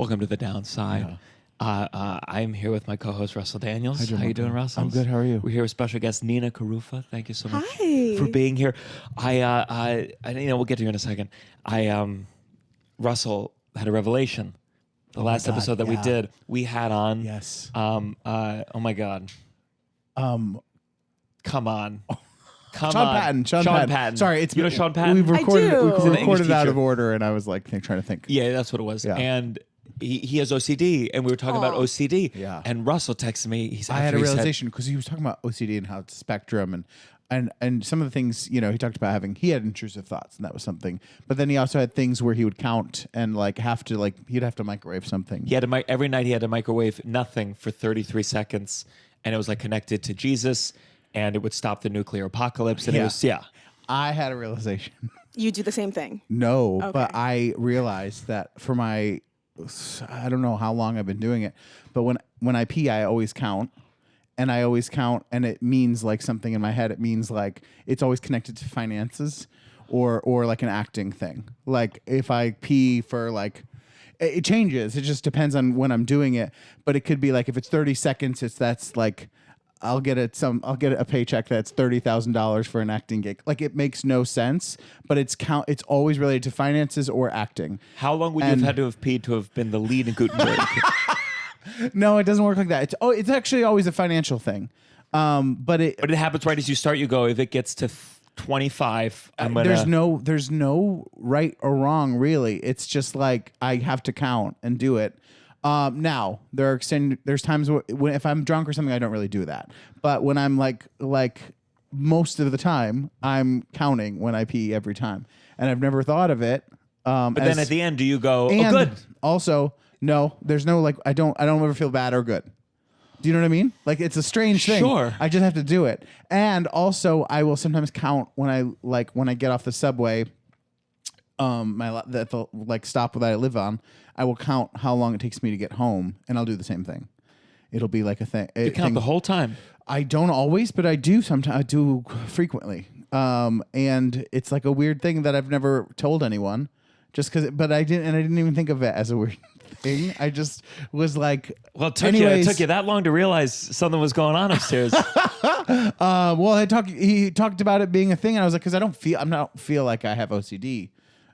Welcome to The Downside. I'm here with my co-host, Russell Daniels. Hi, How you doing, Russell? I'm good. How are you? We're here with special guest Nina Kharoufeh. Thank you so much Hi. for being here. I we'll get to you in a second. Russell had a revelation. The last episode that we did, we had on. Yes. Oh my God. Come on. Come Sean on. Patton. Sean Patton. Sorry, it's you know Sean Patton. We've recorded. do. We He's an recorded English out teacher. of order, and I was like trying to think. Yeah, that's what it was. Yeah. And he has OCD, and we were talking about OCD. Yeah. And Russell texted me. I had a realization because he was talking about OCD and how it's a spectrum and some of the things, he talked about having, he had intrusive thoughts, and that was something. But then he also had things where he would count and he'd have to microwave something. He had every night he had to microwave nothing for 33 seconds, and it was like connected to Jesus, and it would stop the nuclear apocalypse. And it was I had a realization. You do the same thing. No, Okay. but I realized that for I don't know how long I've been doing it, but when I pee, I always count. And I always count, and it means like something in my head. It means like it's always connected to finances or like an acting thing. Like if I pee for it changes. It just depends on when I'm doing it. But it could be like if it's 30 seconds, that's like I'll get a paycheck that's $30,000 for an acting gig. Like it makes no sense, but it's always related to finances or acting. How long would you have had to have peed to have been the lead in Gutenberg? No, it doesn't work like that. It's actually always a financial thing. But it happens right as you start. You go, if it gets to 25, I'm gonna... There's no right or wrong, really. It's just like I have to count and do it. Now there's times when if I'm drunk or something, I don't really do that. But when I'm like most of the time, I'm counting when I pee every time, and I've never thought of it. But then at the end, do you go, and oh, good? Also, no, there's no I don't ever feel bad or good. Do you know what I mean? Like it's a strange thing. Sure. I just have to do it. And also I will sometimes count when I get off the subway, the stop that I live on, I will count how long it takes me to get home, and I'll do the same thing. It'll be like a thing. You count the whole time. I don't always, but I do sometimes. I do frequently. And it's like a weird thing that I've never told anyone. But I didn't even think of it as a weird thing. I just was like, well, it took you that long to realize something was going on upstairs. He talked about it being a thing, and I was like, because I don't feel like I have OCD.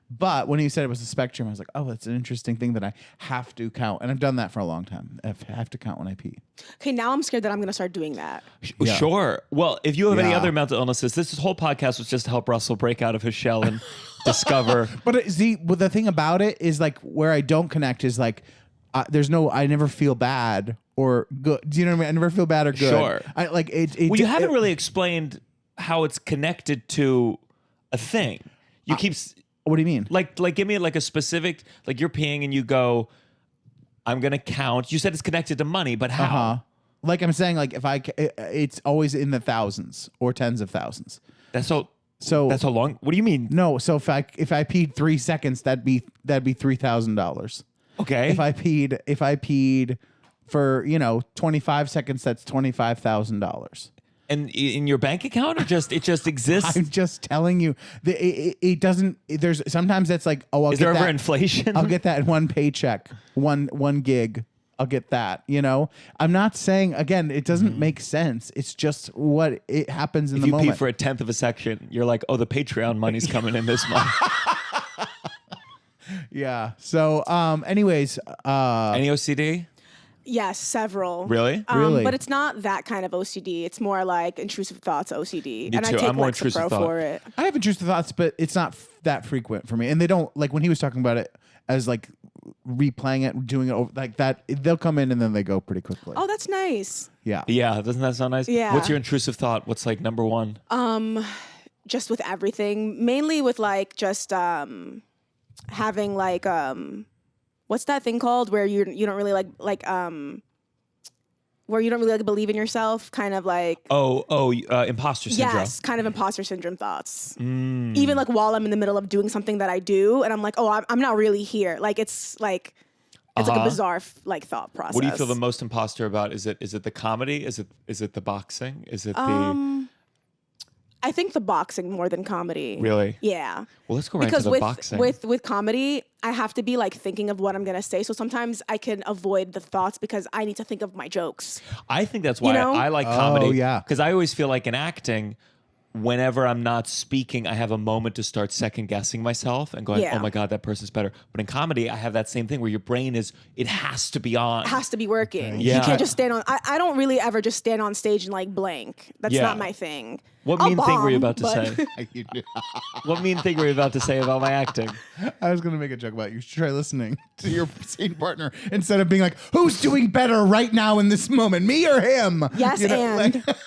But when he said it was a spectrum, I was like, oh, that's an interesting thing that I have to count. And I've done that for a long time. I have to count when I pee. Okay, now I'm scared that I'm going to start doing that. Yeah. Sure. Well, if you have any Yeah. other mental illnesses, this whole podcast was just to help Russell break out of his shell and discover. But the thing about it is like where I don't connect is like I never feel bad or good. Do you know what I mean? I never feel bad or good. Sure. I like it. Well, you haven't really explained how it's connected to a thing. You keep... What do you mean? Like, give me like a specific, like you're peeing and you go, I'm going to count. You said it's connected to money, but how? Uh-huh. Like I'm saying, like it's always in the thousands or tens of thousands. That's so long. What do you mean? No. So if I peed 3 seconds, that'd be $3,000. Okay. If I peed for 25 seconds, that's $25,000. And in your bank account, or it just exists? I'm just telling you, it doesn't. There's sometimes that's like, oh, is there ever inflation? I'll get that in one paycheck, one gig. I'll get that. I'm not saying again. It doesn't make sense. It's just what it happens in the moment. If you pee for a tenth of a second, you're like, oh, the Patreon money's coming in this month. Yeah. So, anyways, any OCD? Yes, several. Really? Really? But it's not that kind of OCD. It's more like intrusive thoughts OCD. Me and too. I take I'm more intrusive Lexapro thought. for it. I have intrusive thoughts, but it's not that frequent for me. And they don't like when he was talking about it as like replaying it, doing it over like that. They'll come in and then they go pretty quickly. Oh, that's nice. Yeah. Yeah. Doesn't that sound nice? Yeah. What's your intrusive thought? What's like number one? Just with everything, mainly with like just having like what's that thing called where you don't really where you don't really believe in yourself, kind of like Imposter syndrome. Yes, kind of imposter syndrome thoughts. Even like while I'm in the middle of doing something that I do, and I'm like, oh, I'm not really here. Like it's like a bizarre thought process. What do you feel the most imposter about? Is it the comedy? Is it the boxing? Is it the I think the boxing more than comedy. Really? Yeah. Well, let's go right Because to the boxing. with comedy, I have to be like thinking of what I'm gonna say. So sometimes I can avoid the thoughts because I need to think of my jokes. I think that's why You know? I like comedy. Oh, yeah. Because I always feel like in acting, whenever I'm not speaking, I have a moment to start second guessing myself and going, Yeah. oh my God, that person's better. But in comedy, I have that same thing where your brain it has to be on. It has to be working. Yeah. You can't just stand on. I don't really ever just stand on stage and like blank. That's Yeah. not my thing. What I'll mean thing were you bomb, about to but- say? What mean thing were you about to say about my acting? I was going to make a joke about you should try listening to your scene partner instead of being like, who's doing better right now in this moment, me or him? Yes, You know, and like,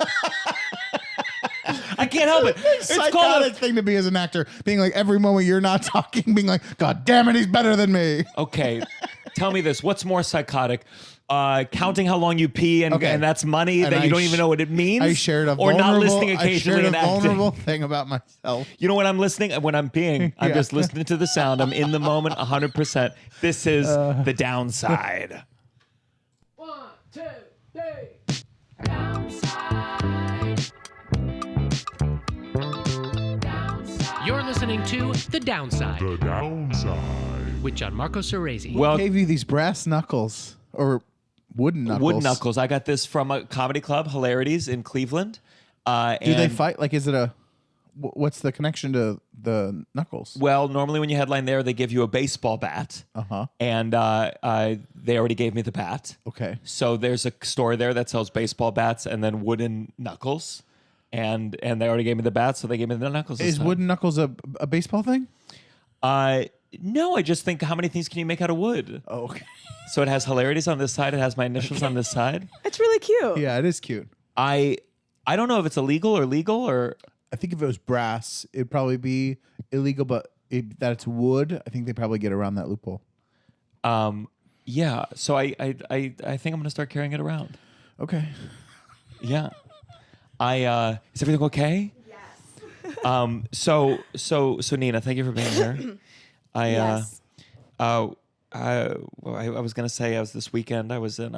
I can't help it. It's psychotic called thing to be as an actor, being like every moment you're not talking, being like, God damn it, he's better than me. Okay, tell me this. What's more psychotic? Counting how long you pee and that's money And that I you don't even know what it means? I shared a or vulnerable, not listening I occasionally shared and a acting. vulnerable thing about myself. You know when I'm listening? When I'm peeing, I'm Yeah. just listening to the sound. I'm in the moment 100%. This is the downside. 1, 2, 3. Downside. You're listening to The Downside. The downside. With Gianmarco Soresi. Well, Gave you these brass knuckles or wooden knuckles. Wood Knuckles. I got this from a comedy club, Hilarities, in Cleveland. Do they fight? Like, is it what's the connection to the knuckles? Well, normally when you headline there, they give you a baseball bat. Uh-huh. And they already gave me the bat. Okay. So there's a store there that sells baseball bats and then wooden knuckles. And they already gave me the bat, so they gave me the knuckles. Is wooden knuckles a baseball thing? No, I just think how many things can you make out of wood? Oh, okay. So it has Hilarities on this side. It has my initials on this side. it's really cute. Yeah, it is cute. I don't know if it's illegal or legal or I think if it was brass, it'd probably be illegal, but that it's wood, I think they probably get around that loophole. yeah. So I think I'm gonna start carrying it around. Okay. Yeah. Is everything okay? Yes. So Nina, thank you for being here. Yes. I was gonna say this weekend I was in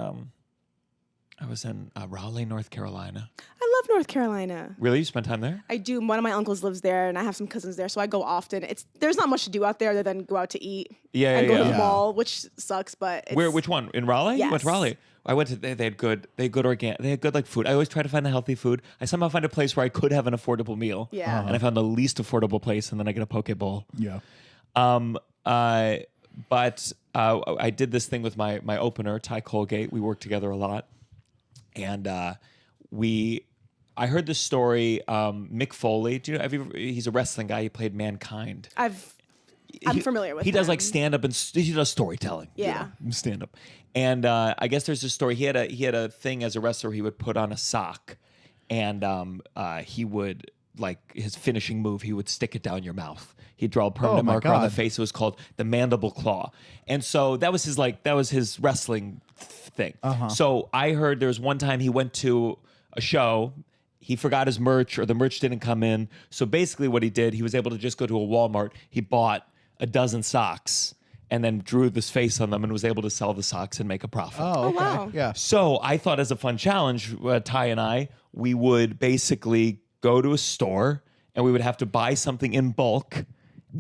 Raleigh, North Carolina. I love North Carolina. Really, you spent time there? I do. One of my uncles lives there, and I have some cousins there, so I go often. There's not much to do out there other than go out to eat Yeah, and go to yeah. the mall, which sucks. But it's, Which one? In Raleigh? You went to Yes. Raleigh. I went to. They had good organic. They had good like food. I always try to find the healthy food. I somehow find a place where I could have an affordable meal. Yeah. And I found the least affordable place, and then I get a poke bowl. Yeah. But I did this thing with my opener, Ty Colgate. We worked together a lot, and I heard this story. Mick Foley, do you know? He's a wrestling guy. He played Mankind. I'm familiar with He does him. like stand up and he does storytelling. Yeah. Stand up. And I guess there's this story. He had a thing as a wrestler. He would put on a sock, and he would like his finishing move. He would stick it down your mouth. He'd draw a permanent my marker on the God. face. It was called the mandible claw. And so that was his wrestling thing. So I heard there was one time he went to a show. He forgot his merch, or the merch didn't come in. So basically what he did, he was able to just go to a Walmart. He bought a dozen socks and then drew this face on them and was able to sell the socks and make a profit. Oh, okay. wow. Yeah. So I thought as a fun challenge, Ty and I, we would basically go to a store and we would have to buy something in bulk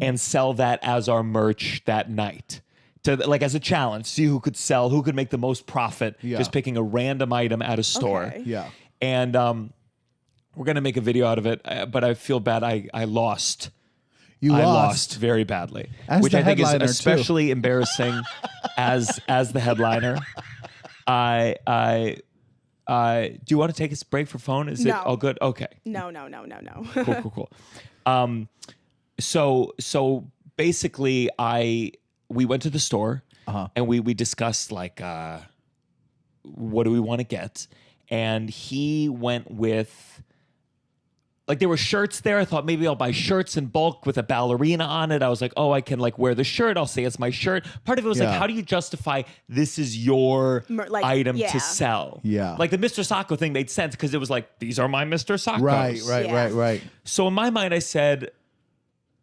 and sell that as our merch that night. To like as a challenge, see who could make the most profit Yeah. just picking a random item at a store. Okay. Yeah. And we're going to make a video out of it, but I feel bad I lost. You I lost. lost very badly, As which the I think is headliner, too. especially embarrassing as the headliner. Do you want to take a break for phone? Is it No. all good? Okay, No. cool. So basically, we went to the store and we discussed like what do we want to get, and he went with. Like there were shirts there. I thought maybe I'll buy shirts in bulk with a ballerina on it. I was like, oh, I can like wear the shirt. I'll say it's my shirt. Part of it was like, Yeah. how do you justify this is your Like, item yeah. to sell? Yeah. Like the Mr. Sacco thing made sense because it was like, these are my Mr. Saccos. Yeah. Right. So in my mind, I said,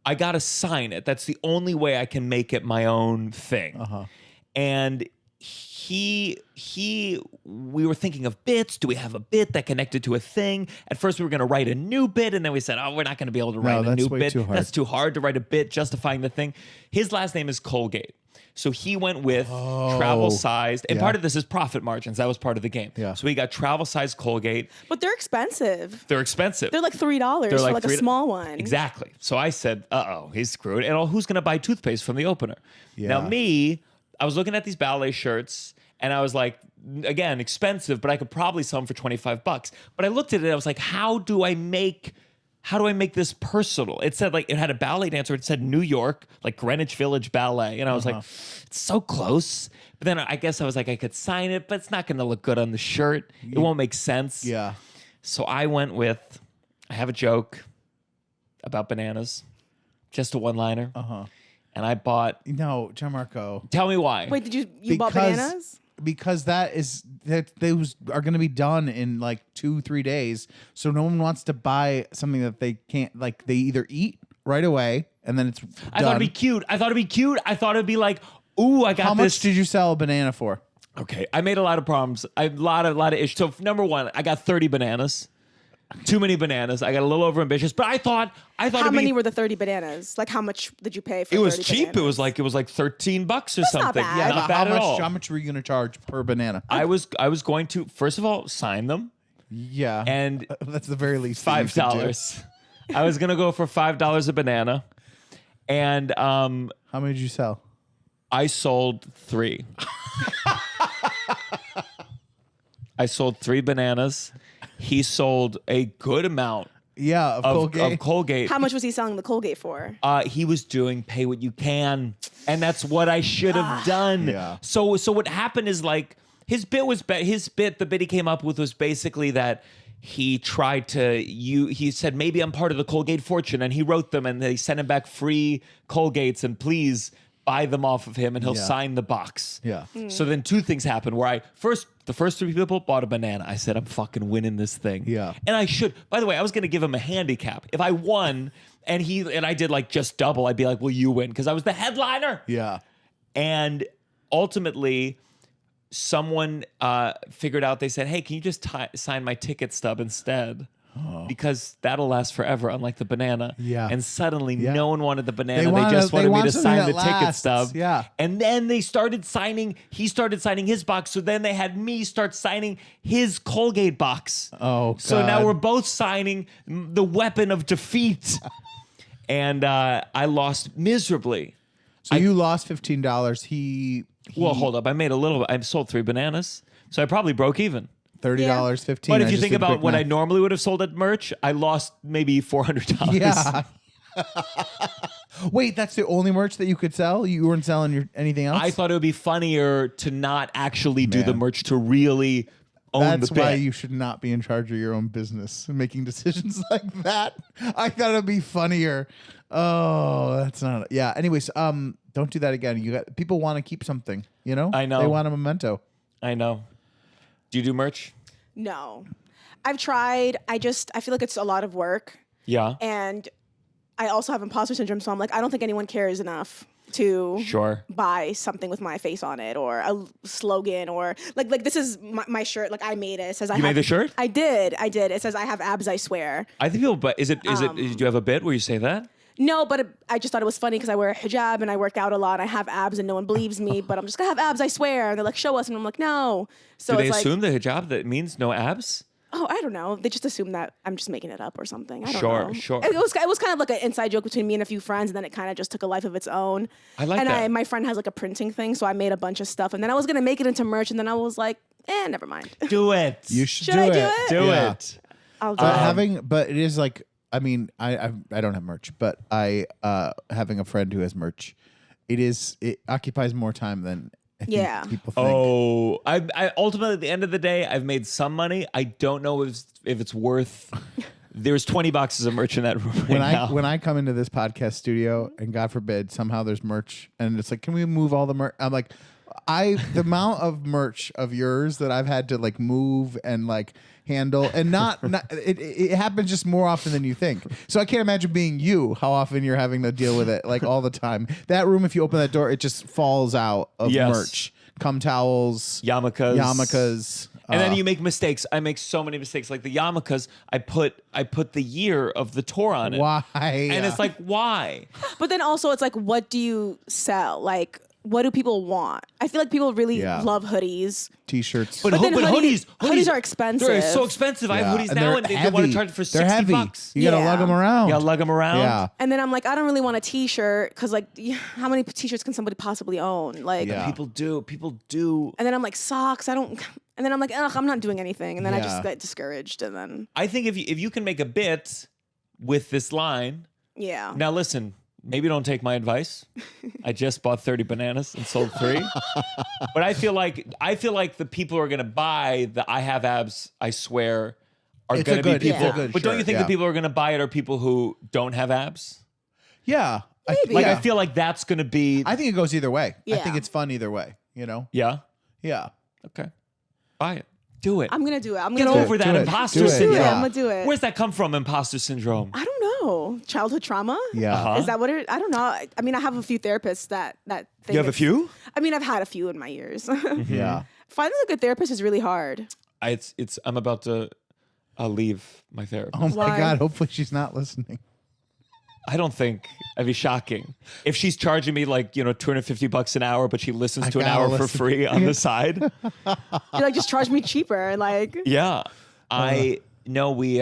I got to sign it. That's the only way I can make it my own thing. And we were thinking of bits. Do we have a bit that connected to a thing? At first we were going to write a new bit, and then we said, oh, we're not going to be able to write a new bit. That's too hard to write a bit justifying the thing. His last name is Colgate. So he went with travel-sized, and part of this is profit margins. That was part of the game. Yeah. So he got travel-sized Colgate. But they're expensive. They're expensive. They're like $3 for like a small one. Exactly. So I said, uh-oh, he's screwed. And who's going to buy toothpaste from the opener? Yeah. Now I was looking at these ballet shirts, and I was like, again, expensive, but I could probably sell them for $25. But I looked at it, I was like, how do I make this personal? It said it had a ballet dancer. It said New York, like Greenwich Village Ballet. And I was like, it's so close. But then I guess I was like, I could sign it, but it's not going to look good on the shirt. It won't make sense. Yeah. So I went with, I have a joke about bananas, just a one-liner. And I bought. No, Gianmarco. Tell me why. Wait, did you bought bananas? Because those are going to be done in like 2-3 days. So no one wants to buy something that they can't, like, they either eat right away and then it's I thought it'd be cute. I thought it'd be like, ooh, I got this. How much did you sell a banana for? Okay, I made a lot of problems. A lot of issues. So number one, I got 30 bananas. Too many bananas. I got a little over ambitious, but I thought. How many were the 30 bananas? Like, how much did you pay for? It was cheap. Bananas? It was like $13 or something. Not bad. Yeah, not bad at all. How much were you going to charge per banana? I was going to first of all sign them. Yeah, and that's the very least. $5. I was going to go for $5 a banana, and how many did you sell? I sold 3. I sold 3 bananas. He sold a good amount. Yeah, of Colgate. How much was he selling the Colgate for? He was doing pay what you can, and that's what I should have done. Yeah. So what happened is his bit was the bit he came up with was basically that he tried to he said maybe I'm part of the Colgate fortune, and he wrote them, and they sent him back free Colgates, and please buy them off of him, and he'll sign the box. Yeah. So then 2 things happened where the first 3 people bought a banana. I said, I'm fucking winning this thing. Yeah. And I should. By the way, I was going to give him a handicap. If I won and I did just double, I'd be like, well, you win because I was the headliner. Yeah. And ultimately, someone figured out, they said, hey, can you just sign my ticket stub instead? Because that'll last forever, unlike the banana. Yeah. And suddenly, no one wanted the banana. They just wanted wanted me to sign the lasts. ticket stub. Yeah. And then he started signing his box. So then they had me start signing his Colgate box. Oh, God. So now we're both signing the weapon of defeat. And I lost miserably. So you lost $15. Well, hold up. I sold 3 bananas. So I probably broke even. $30, 15. But if you think about what I normally would have sold at merch, I lost maybe $400. Yeah. Wait, that's the only merch that you could sell? You weren't selling anything else? I thought it would be funnier to not actually do the merch, to really own That's the bit. why you should not be in charge of your own business and making decisions like that. I thought it'd be funnier. Oh, that's not. Yeah. Anyways, don't do that again. People want to keep something. You know. I know. They want a memento. I know. Do you do merch? No. I've tried. I feel like it's a lot of work. Yeah. And I also have imposter syndrome, so I'm like, I don't think anyone cares enough to buy something with my face on it, or a slogan, or like this is my shirt. Like, I made it. It says, You made the shirt? I did. It says, I have abs, I swear. I think people, but do you have a bit where you say that? No, but I just thought it was funny because I wear a hijab and I work out a lot. I have abs and no one believes me, but I'm just gonna have abs, I swear. And they're like, show us, and I'm like, no. So do they assume the hijab that means no abs? Oh, I don't know. They just assume that I'm just making it up or something. I don't know. Sure. It was kind of like an inside joke between me and a few friends, and then it kind of just took a life of its own. I like that. And my friend has like a printing thing, so I made a bunch of stuff, and then I was gonna make it into merch, and then I was like, never mind. Do it. You should do it. Do it. I'll do it. But it is like, I mean, I don't have merch, but having a friend who has merch, it occupies more time than I think people think. Oh, I ultimately at the end of the day, I've made some money. I don't know if it's worth. There's 20 boxes of merch in that room now. When I come into this podcast studio, and God forbid somehow there's merch, and it's like, can we move all the merch? I'm like, the amount of merch of yours that I've had to like move and like handle, and not it happens just more often than you think. So I can't imagine being you, how often you're having to deal with it like all the time. That room, if you open that door, it just falls out of merch cum towels, yarmulkes. And then you make mistakes. I make so many mistakes. Like the yarmulkes, I put the year of the tour on it. Why? And it's like, why? But then also it's like, what do you sell? Like, what do people want? I feel like people really love hoodies. T-shirts. But then hoodies are expensive. They're so expensive. I have hoodies now and they want to charge for $60. They're heavy. You gotta lug them around. You gotta lug them around. Yeah. And then I'm like, I don't really want a T-shirt because like, how many T-shirts can somebody possibly own? Like, People do. And then I'm like, socks. I don't. And then I'm like, ugh, I'm not doing anything. And then I just get discouraged. And then I think if you can make a bit with this line. Yeah. Now listen. Maybe don't take my advice. I just bought 30 bananas and sold 3. But I feel like the people who are going to buy the I have abs, I swear, are going to be people. But don't you think the people who are going to buy it are people who don't have abs? Yeah. Maybe. I feel like that's going to be. I think it goes either way. Yeah. I think it's fun either way, you know? Yeah? Yeah. Okay. Buy it. Do it. I'm going to do it. I'm Get going to over that imposter Do it. syndrome. I'm going to do it. Where's that come from, imposter syndrome? I don't know. Childhood trauma? Yeah. Is that what it? I don't know. I mean, I have a few therapists that think You have a few? I mean, I've had a few in my years. Yeah. Finding a good therapist is really hard. I'm about to leave my therapist. Oh my Why? God. Hopefully she's not listening. I don't think it'd be shocking if she's charging me like $250 an hour, but she listens to an hour for free on the side. You're like, just charge me cheaper. Like, Yeah, I know we.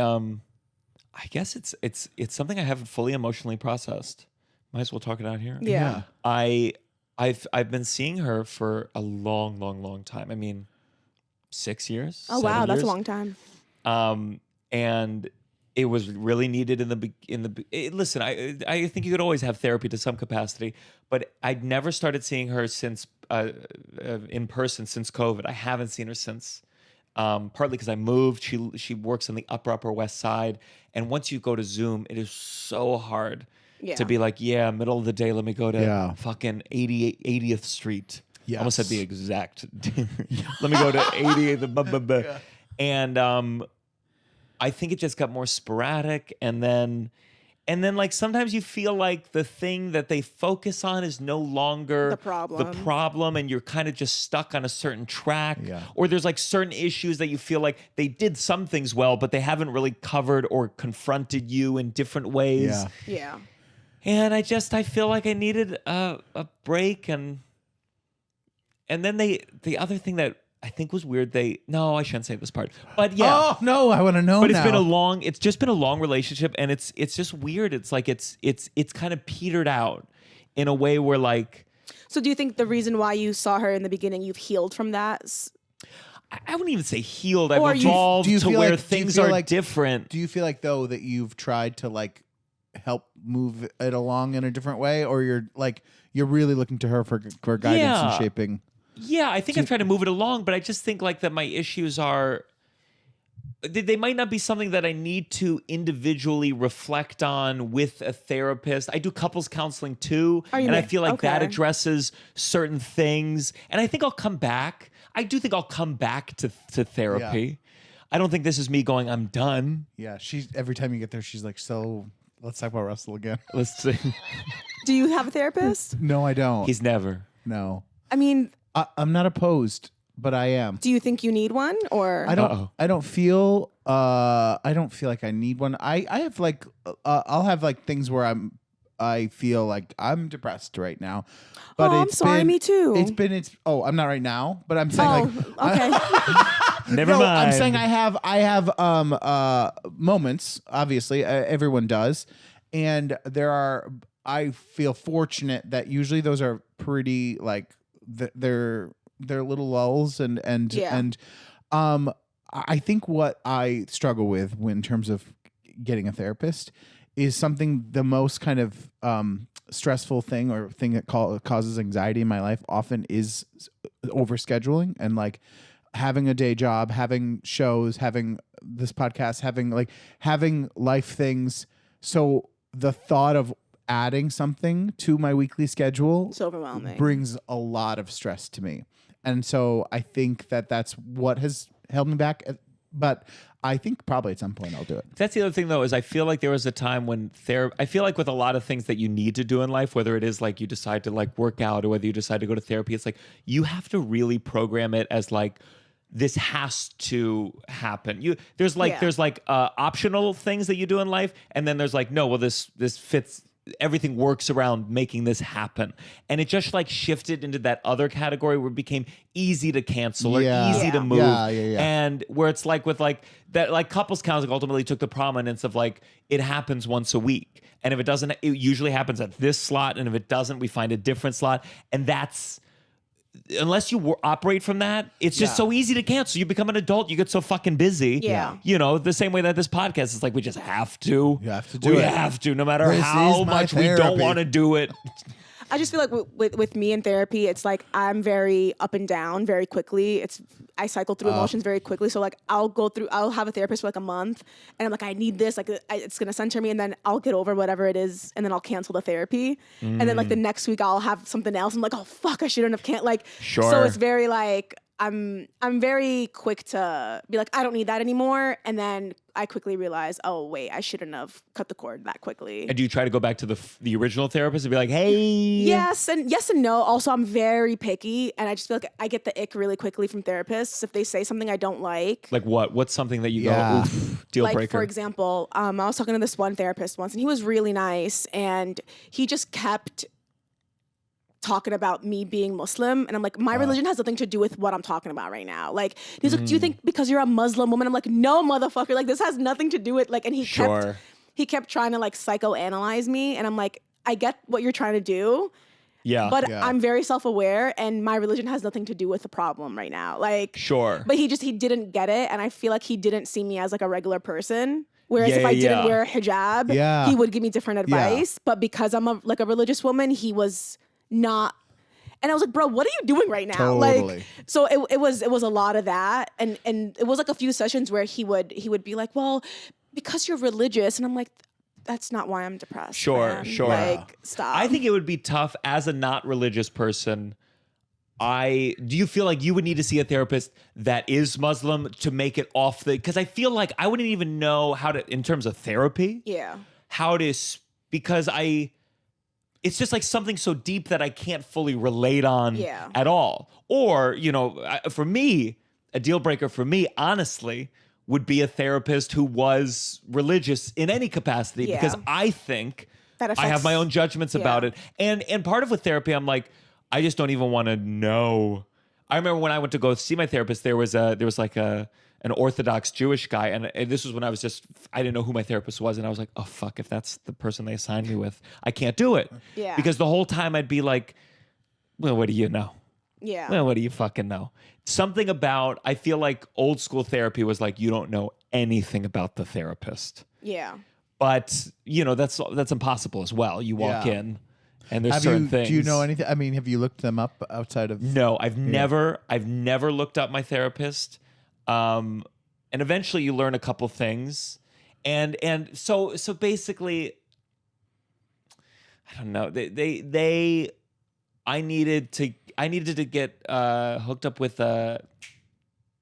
I guess it's something I haven't fully emotionally processed. Might as well talk it out here. yeah. I've been seeing her for a long time. I mean, 6 years. Oh wow, 7 that's years. a long time. And it was really needed listen, I think you could always have therapy to some capacity, but I'd never started seeing her since in person since COVID. I haven't seen her since. Partly because I moved. She works on the upper West Side, and once you go to Zoom, it is so hard to be like, middle of the day, let me go to fucking 80th Street. Yes. Almost said the exact. Let me go to 80th. And I think it just got more sporadic, and then like sometimes you feel like the thing that they focus on is no longer the problem, and you're kind of just stuck on a certain track. Or there's like certain issues that you feel like they did some things well, but they haven't really covered or confronted you in different ways. Yeah. And I feel like I needed a break, and then the other thing that I think was weird. I shouldn't say this part, but yeah. Oh no, I want to know. But now. it's just been a long relationship, and it's just weird. It's like it's kind of petered out in a way where like. So do you think the reason why you saw her in the beginning, you've healed from that? I wouldn't even say healed. I've Or evolved to where like, things are different. Do you feel like though that you've tried to like help move it along in a different way, or you're really looking to her for guidance and shaping? Yeah, I think I've tried to move it along, but I just think like that my issues are. They might not be something that I need to individually reflect on with a therapist. I do couples counseling too, and I feel like that addresses certain things. And I think I'll come back. I do think I'll come back to therapy. Yeah. I don't think this is me going, I'm done. Yeah, every time you get there, she's like, so let's talk about Russell again. Let's see. Do you have a therapist? No, I don't. He's never. No. I mean, I'm not opposed, but I am. Do you think you need one, or I don't feel like I need one. I have like I'll have like things where I feel like I'm depressed right now. But I'm sorry, me too. I'm not right now, but I'm saying okay. Never mind. I'm saying I have moments, obviously, everyone does. And I feel fortunate that usually those are pretty like they're little lulls and I think what I struggle with in terms of getting a therapist is something the most kind of stressful thing or thing that causes anxiety in my life often is overscheduling and like having a day job, having shows, having this podcast, having life things. So the thought of adding something to my weekly schedule It's overwhelming. brings a lot of stress to me. And so I think that that's what has held me back. but I think probably at some point I'll do it. That's the other thing, though, is I feel like there was a time when I feel like with a lot of things that you need to do in life, whether it is like you decide to like work out or whether you decide to go to therapy, it's like you have to really program it as like, this has to happen. There's optional things that you do in life, and then there's like, no, well, this fits. Everything works around making this happen, and it just like shifted into that other category where it became easy to cancel or easy to move, and where it's like with like that, like couples counseling ultimately took the prominence of like it happens once a week, and if it doesn't, it usually happens at this slot, and if it doesn't, we find a different slot, and that's. Unless you operate from that, it's just so easy to cancel. You become an adult, you get so fucking busy. Yeah. You know, the same way that this podcast is like, we just have to. You have to do it. We have to, no matter This how is my much we don't therapy. want to do it. I just feel like with me in therapy, it's like I'm very up and down very quickly. I cycle through emotions very quickly. So like I'll have a therapist for like a month, and I'm like, I need this. Like it's gonna center me, and then I'll get over whatever it is, and then I'll cancel the therapy. And then like the next week I'll have something else. I'm like, oh fuck, I shouldn't have So it's very like I'm very quick to be like, I don't need that anymore, and then I quickly realize, oh wait, I shouldn't have cut the cord that quickly. And do you try to go back to the original therapist and be like, hey? Yes and no. Also, I'm very picky, and I just feel like I get the ick really quickly from therapists if they say something I don't like. Like what? What's something that you go, oof, deal like, breaker? For example, I was talking to this one therapist once, and he was really nice, and he just kept talking about me being Muslim, and I'm like, my religion has nothing to do with what I'm talking about right now. Like, he's like, do you think because you're a Muslim woman? I'm like, no, motherfucker. Like, this has nothing to do with like. And he kept trying to like psychoanalyze me, and I'm like, I get what you're trying to do. Yeah. But I'm very self-aware, and my religion has nothing to do with the problem right now. Like, but he didn't get it, and I feel like he didn't see me as like a regular person. Whereas if I didn't wear a hijab, he would give me different advice. But because I'm a religious woman, he was not. And I was like, bro, what are you doing right now? Totally. Like, so it was a lot of that, and it was like a few sessions where he would be like, well, because you're religious, and I'm like, that's not why I'm depressed. Sure. Like, stop. I think it would be tough as a not religious person. Do you feel like you would need to see a therapist that is Muslim to make it off because I feel like I wouldn't even know how to, in terms of therapy. Yeah. Because it's just like something so deep that I can't fully relate on at all. Or, for me, a deal breaker for me, honestly, would be a therapist who was religious in any capacity because I think that I have my own judgments about it. And part of with therapy, I'm like, I just don't even want to know. I remember when I went to go see my therapist, there was like an Orthodox Jewish guy, and this was when I didn't know who my therapist was, and I was like, oh fuck, if that's the person they assigned me with, I can't do it. Yeah. Because the whole time I'd be like, well, what do you know? Yeah. Well, what do you fucking know? Something about, I feel like old school therapy was like, you don't know anything about the therapist. Yeah. But, that's impossible as well. You walk in and there's certain things. Do you know anything? I mean, have you looked them up outside of? No, I've never looked up my therapist. And eventually you learn a couple things. And so basically, I don't know. I needed to get hooked up with a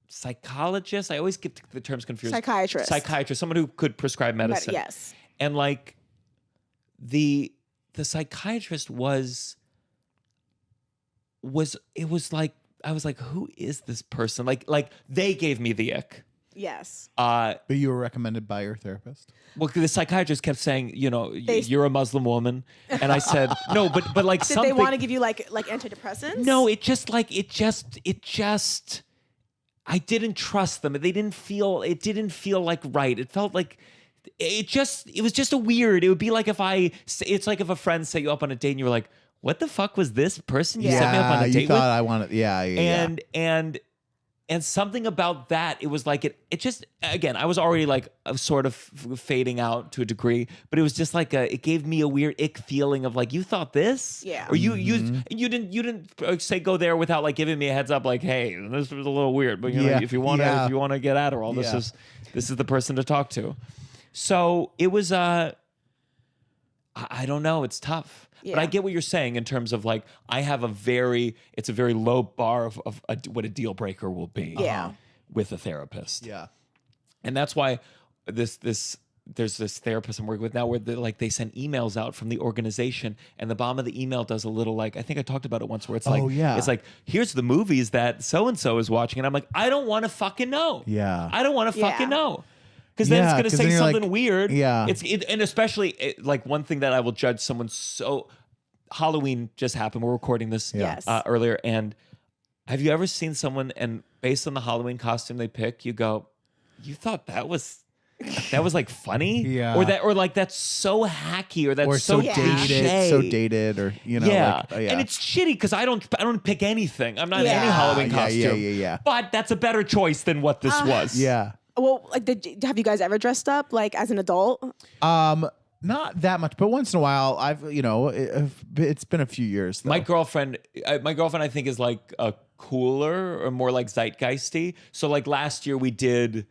psychologist. I always get the terms confused. Psychiatrist, someone who could prescribe medicine. Yes. And like the psychiatrist was like, I was like, who is this person? Like they gave me the ick. Yes. But you were recommended by your therapist? Well, the psychiatrist kept saying, you're a Muslim woman. And I said, no, but like Did something. they want to give you like antidepressants? No, it just, I didn't trust them. It didn't feel like right. It felt like, it was just a weird, it would be like it's like if a friend set you up on a date and you were like, what the fuck was this person you set me up on a date you thought with? I wanted, And something about that, it was like it just, again, I was already like sort of fading out to a degree, but it was just like it gave me a weird ick feeling of like, you thought this? Yeah. Or you didn't say go there without like giving me a heads up like, hey, this was a little weird, but if you want to get Adderall, this is the person to talk to. So it was I don't know, it's tough. But I get what you're saying in terms of like, I have it's a very low bar of what a deal breaker will be with a therapist. Yeah. And that's why there's this therapist I'm working with now where they send emails out from the organization, and the bottom of the email does a little I think I talked about it once where it's it's like, here's the movies that so and so is watching, and I'm like, I don't want to fucking know. Yeah. I don't want to fucking Yeah. know. Because then it's going to say something like, weird. Yeah. And especially like one thing that I will judge someone so. Halloween just happened. We're recording this Yes. Earlier, and have you ever seen someone and based on the Halloween costume they pick, you go, you thought that was like funny, Yeah. or like that's so hacky, or that's Or so cliche. dated, or Yeah. like, yeah. And it's shitty because I don't pick anything. I'm not in any Yeah. Halloween Yeah, costume. yeah. But that's a better choice than what this was. Yeah. Well, like, have you guys ever dressed up like as an adult? Not that much, but once in a while, it's been a few years. Though. My girlfriend, I think is like a cooler or more like zeitgeisty. So like last year we did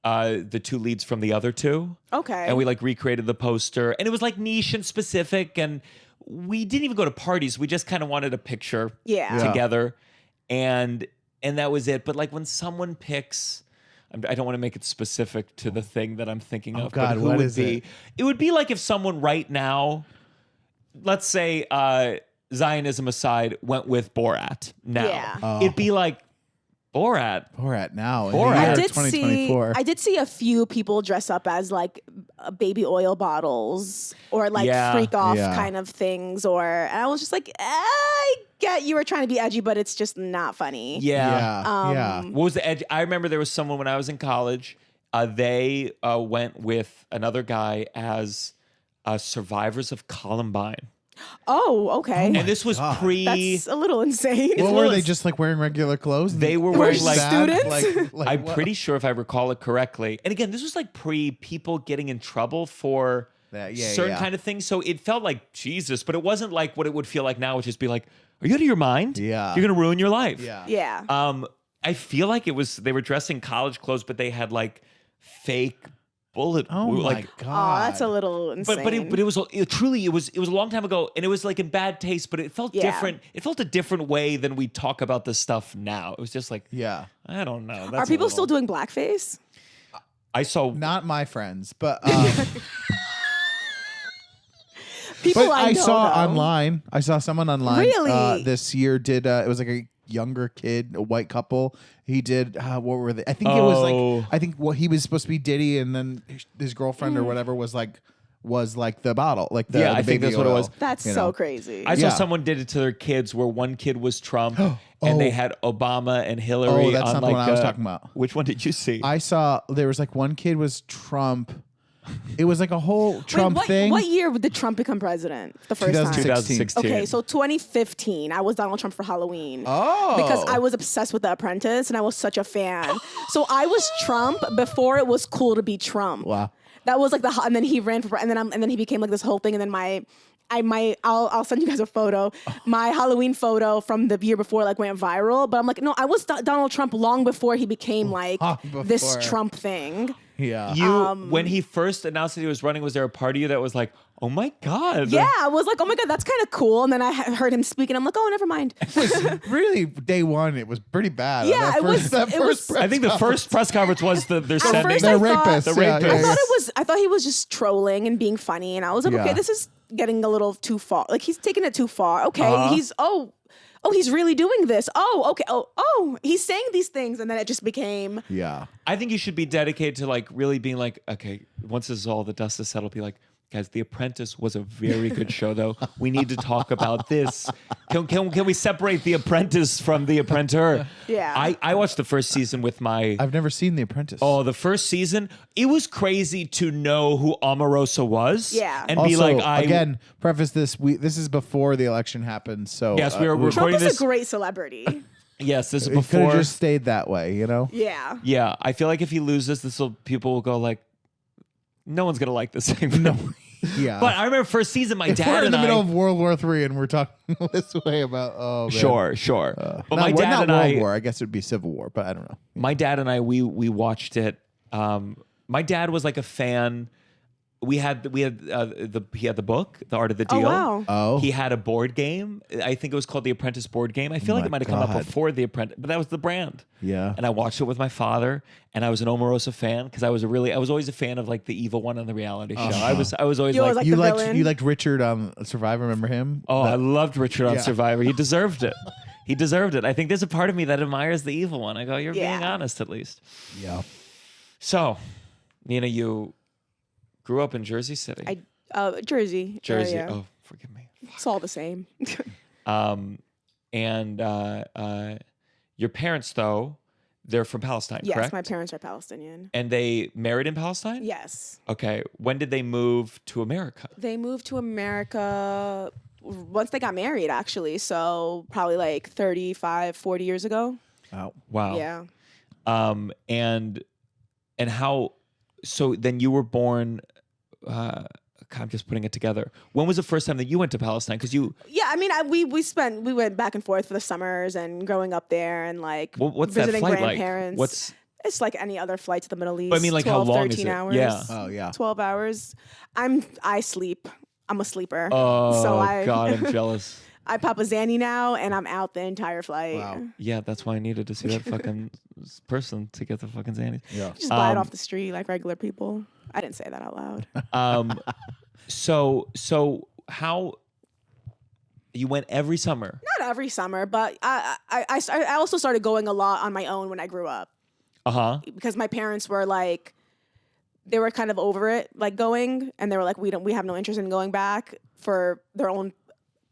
the two leads from the other two. Okay. And we like recreated the poster, and it was like niche and specific, and we didn't even go to parties. We just kind of wanted a picture Yeah. together, and that was it. But like when someone picks, I don't want to make it specific to the thing that I'm thinking of. God, but who what would is be? It would be like if someone right now, let's say Zionism aside, went with Borat now. Yeah. It'd be like Borat. Borat now. Borat. In the I year did 2024. I did see a few people dress up as like baby oil bottles or like Yeah. freak off Yeah. kind of things, and I was just like, I get you were trying to be edgy, but it's just not funny. Yeah. What was the edge? I remember there was someone when I was in college. They went with another guy as survivors of Columbine. Oh, okay. And this was pre. That's a little insane. What were little- they just like wearing regular clothes? They were Were wearing like. students? Like I'm what? pretty sure if I recall it correctly. And again, this was like pre people getting in trouble for Yeah, certain yeah. kind of things. So it felt like Jesus, but it wasn't like what it would feel like now, which is be like, are you out of your mind? Yeah. You're gonna ruin your life. Yeah. Yeah. I feel like they were dressing college clothes, but they had like fake bullet. Oh my like, Oh, god. that's a little insane. but it was truly it was a long time ago, and it was like in bad taste, but it felt Yeah. different. It felt a different way than we talk about this stuff now. It was just like, Yeah. I don't know. Are That's a people little- still doing blackface? I saw. Not my friends, but People but I know, saw though. online. I saw someone online Really? this year did it was like a younger kid, a white couple. He did what were they? I think it was Oh. like I think what he was supposed to be Diddy, and then his girlfriend or whatever was like the bottle, like the Yeah, the I think baby that's what it oil, was. That's you so know. crazy. I saw Yeah. someone did it to their kids, where one kid was Trump, and they had Obama and Hillary. Oh, that's on not the like one I was talking about. Which one did you see? I saw there was like one kid was Trump. It was like a whole Trump Wait, thing. what year did Trump become president? The first time. 2016. Okay, so 2015, I was Donald Trump for Halloween. Oh. Because I was obsessed with The Apprentice and I was such a fan. So I was Trump before it was cool to be Trump. Wow. That was like and then he ran for, and then he became like this whole thing. And then I'll send you guys a photo. My Halloween photo from the year before like went viral. But I'm like, no, I was Donald Trump long before he became like this before. Trump thing. Yeah. When he first announced that he was running, was there a part of you that was like, oh my God? Yeah, I was like, oh my God, that's kind of cool. And then I heard him speak, and I'm like, oh, never mind. Really, day one, it was pretty bad. Yeah, That it was- first- that it first was- press I think the conference. first press conference was they're At sending. first They're I thought- rapists. The yeah, rapists. yeah, I thought he was just trolling and being funny, and I was like, okay, Yeah. this is getting a little too far. Like he's taking it too far. Okay, he's he's really doing this. Oh, okay. Oh, he's saying these things, and then it just became. Yeah. I think you should be dedicated to like really being like, okay, once this is all the dust is settled, be like, guys, The Apprentice was a very good show, though. We need to talk about this. Can we separate The Apprentice from The Apprentice? Yeah. I watched the first season with my. I've never seen The Apprentice. Oh, the first season, it was crazy to know who Omarosa was. Yeah. And also, be like, again, preface this. This is before the election happened, so Yes, we were Trump recording is this. a great celebrity. Yes, this is It could before. have just stayed that way, you know. Yeah. Yeah, I feel like if he loses, people will go like, no one's gonna like this thing. No. Yeah. But I remember first season, my if dad we're in and the middle I. of World War III and we're talking this way about man. Sure. But Not- my well, dad not and World I. War. I guess it would be Civil War, but I don't know. My dad and I, we watched it. My dad was like a fan he had the book, The Art of the Deal. Oh, wow. Oh. He had a board game. I think it was called The Apprentice board game. I feel like my it might have come up God. before The Apprentice, but that was the brand. Yeah. And I watched it with my father, and I was an Omarosa fan because I was always a fan of like the evil one on the reality show. I was always You always like, like the villain. You liked Richard on Survivor, remember him? oh, I loved Richard on Yeah. Survivor. He deserved it. He deserved it. I think there's a part of me that admires the evil one. I go, you're being Yeah. honest at least. Yeah. So, Nina, you grew up in Jersey City. Jersey. Jersey. area. Oh, forgive me. It's all the same. And your parents, though, they're from Palestine, Yes, correct? my parents are Palestinian. And they married in Palestine? Yes. Okay. When did they move to America? They moved to America once they got married, actually. So probably like 35, 40 years ago. Oh. Wow. Yeah. And how? So then you were born. I'm just putting it together. When was the first time that you went to Palestine? Because you. Yeah, I mean, we went back and forth for the summers and growing up there and like What's that visiting flight like? grandparents. It's like any other flight to the Middle East. I mean, like 12, how long 13 is it? hours. Yeah. Oh, yeah. 12 hours. I sleep. I'm a sleeper. Oh so I, God, I'm jealous. I pop a Zanny now and I'm out the entire flight. Wow. Yeah, that's why I needed to see that fucking person to get the fucking Xannies. Yeah. Just buy it off the street like regular people. I didn't say that out loud. So how you went every summer? Not every summer, but I also started going a lot on my own when I grew up Uh-huh. because my parents were like, they were kind of over it, like going, and they were like, we have no interest in going back for their own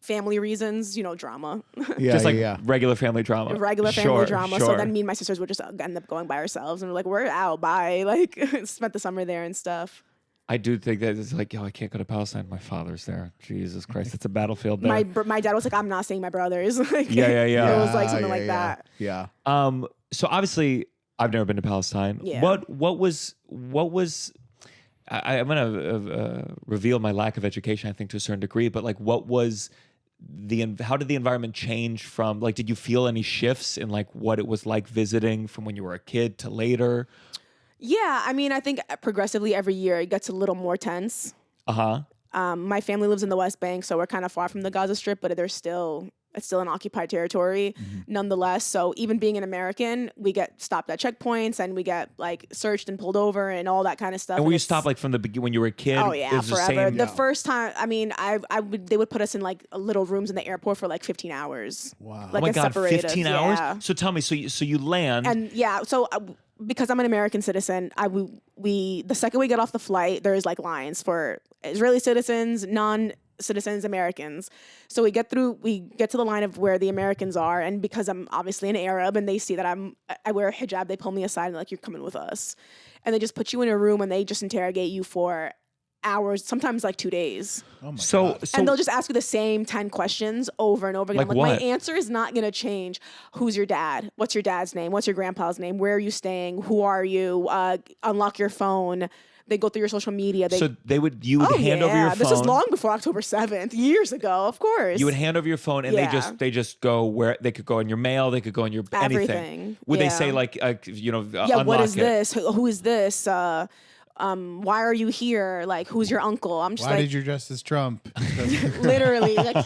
family reasons, drama. Yeah, Just like yeah. regular family drama. Regular family Sure, drama. Sure. So then me and my sisters would just end up going by ourselves and we're like, we're out, bye. Like spent the summer there and stuff. I do think that it's like, I can't go to Palestine. My father's there. Jesus Christ, it's a battlefield there. My dad was like, I'm not seeing my brothers. Like, Yeah. It was like something Yeah, like yeah. that. Yeah. So obviously, I've never been to Palestine. Yeah. What was? I'm gonna reveal my lack of education, I think, to a certain degree. But like, what was how did the environment change from? Like, did you feel any shifts in like what it was like visiting from when you were a kid to later? Yeah, I mean, I think progressively every year it gets a little more tense. My family lives in the West Bank, so we're kind of far from the Gaza Strip, but it's still an occupied territory nonetheless. So even being an American, we get stopped at checkpoints and we get like searched and pulled over and all that kind of stuff. And were you stopped like from the beginning when you were a kid? Oh yeah, It was the forever. same- The first time, I mean, they would put us in like little rooms in the airport for like 15 hours. Wow. Like Oh my a God, separated, 15 yeah. hours? So tell me, so you land. And yeah, so because I'm an American citizen, the second we get off the flight, there's like lines for Israeli citizens, non-citizens, Americans. So we get to the line of where the Americans are, and because I'm obviously an Arab, and they see that I wear a hijab, they pull me aside and they're like, you're coming with us, and they just put you in a room and they just interrogate you for hours, sometimes like 2 days. Oh my so God. And they'll just ask you the same 10 questions over and over again. Like I'm like, what? my answer is not going to change. Who's your dad? What's your dad's name? What's your grandpa's name? Where are you staying? Who are you? Unlock your phone. They go through your social media. you would hand over your phone. This was long before October 7th, years ago, of course. You would hand over your phone, and Yeah. they just go where they could go in your mail, they could go in your anything. Everything, Would they yeah. say like yeah, unlock what is it? this? Who is this? Why are you here? Like, who's your uncle? I'm just Why like, did you dress as Trump? literally. Like, and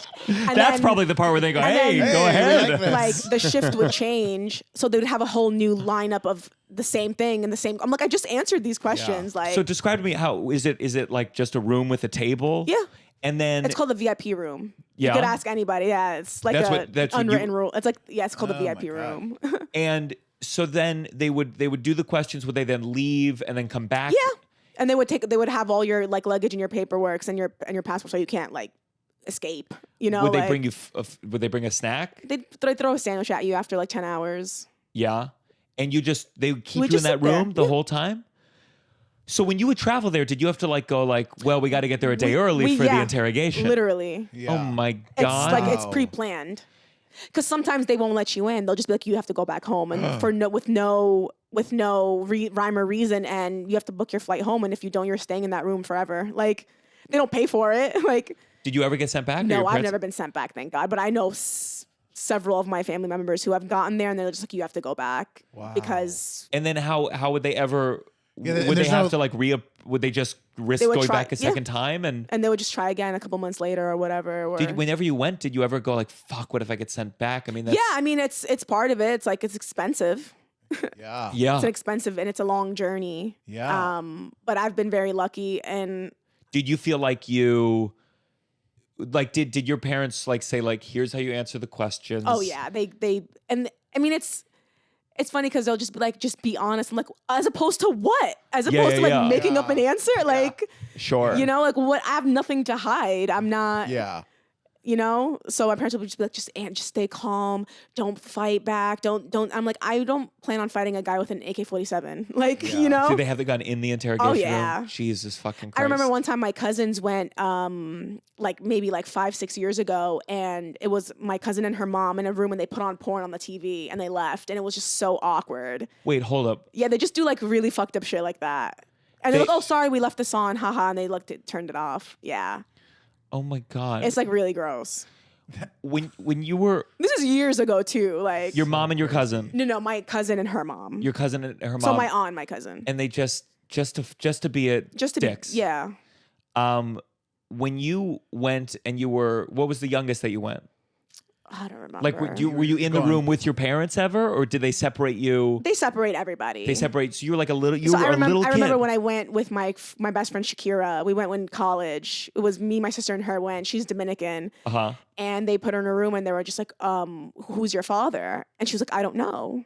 That's then- probably the part where they go, and "Hey, then- go Hey, ahead." we like this. like the shift would change, so they would have a whole new lineup of the same thing and the same. I'm like, I just answered these questions. Like, So describe to me how is it? Is it like just a room with a table? Yeah. And then it's called the VIP room. Yeah? You could ask anybody. Yeah, it's like That's a what- that's what you- unwritten rule. It's like, yeah, it's called the Oh my VIP God. room. and so then they would do the questions. Would they then leave and then come back? Yeah, and they would have all your like luggage and your paperwork and your passport, so you can't like escape. You know, Would they like, bring you? Would they bring a snack? They throw a sandwich at you after like 10 hours. Yeah. And they would keep We you in just that sit there. room the Yeah. whole time? So when you would travel there, did you have to like go like, well, we got to get there a day early we- for the yeah, interrogation? Literally. Yeah. Oh my It's God. like it's Wow. pre-planned. Because sometimes they won't let you in. They'll just be like, you have to go back home, and with no rhyme or reason, and you have to book your flight home. And if you don't, you're staying in that room forever. Like, they don't pay for it. Like, Did you ever get sent back? or no, your I've parents- never been sent back, thank God. But I know several of my family members who have gotten there, and they're just like, you have to go back Wow. because And then how would they ever? would they have to like would they just risk going back a second time and they would just try again a couple months later or whatever? Or, whenever you went, did you ever go like, fuck, what if I get sent back? I mean, that's, yeah, I mean it's part of it. It's like it's expensive. Yeah. yeah. It's expensive and it's a long journey. Yeah. But I've been very lucky. And Did you feel like you like did your parents like say like, here's how you answer the questions? oh yeah, they and I mean it's funny because they'll just be like, just be honest. I'm like, as opposed to what? As opposed to like making up an answer? Like, sure. you know, like what? I have nothing to hide. I'm not. Yeah. You know, so my parents would just be like, just stay calm, don't fight back, don't. I'm like, I don't plan on fighting a guy with an AK-47, like you know. Did they have the gun in the interrogation Oh, yeah. room? Jesus fucking Christ. I remember one time my cousins went, like maybe like 5-6 years ago, and it was my cousin and her mom in a room, and they put on porn on the TV, and they left, and it was just so awkward. Wait, hold up. Yeah, they just do like really fucked up shit like that, and they're like, oh sorry, we left this on, haha, and they turned it off. Yeah. Oh my God. It's like really gross. When you were This is years ago too. Like your mom and your cousin. No, my cousin and her mom. Your cousin and her mom. So my aunt and my cousin. And they just to be a dicks. Yeah. When you went and you were, what was the youngest that you went? I don't remember. Like were you in the room with your parents ever, or did they separate you? They separate everybody. They separate. So you were like a little. You So were a little kid. I remember when I went with my best friend Shakira. We went in college. It was me, my sister, and her went. She's Dominican. And they put her in a room, and they were just like, "Who's your father?" And she was like, "I don't know."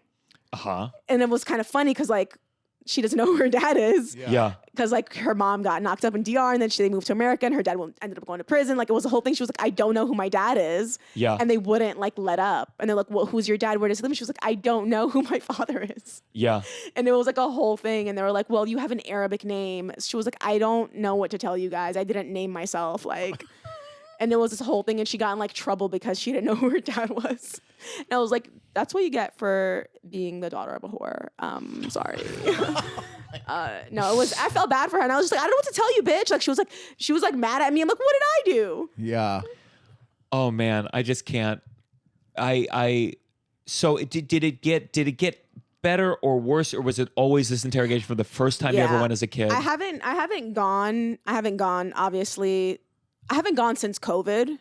And it was kind of funny because like she doesn't know who her dad is. Yeah. Because like her mom got knocked up in DR, and then they moved to America, and her dad ended up going to prison. Like it was a whole thing. She was like, I don't know who my dad is. Yeah. And they wouldn't like let up. And they're like, well, who's your dad? Where does he live? And she was like, I don't know who my father is. Yeah. And it was like a whole thing. And they were like, well, you have an Arabic name. She was like, I don't know what to tell you guys. I didn't name myself. Like, and it was this whole thing. And she got in like trouble because she didn't know who her dad was. And I was like, that's what you get for being the daughter of a whore. Sorry. No, it was. I felt bad for her, and I was just like, I don't know what to tell you, bitch. Like she was like mad at me. I'm like, what did I do? Yeah. Oh man, I just can't. So did it get better or worse, or was it always this interrogation from the first time you ever went as a kid? I haven't gone. Obviously, I haven't gone since COVID.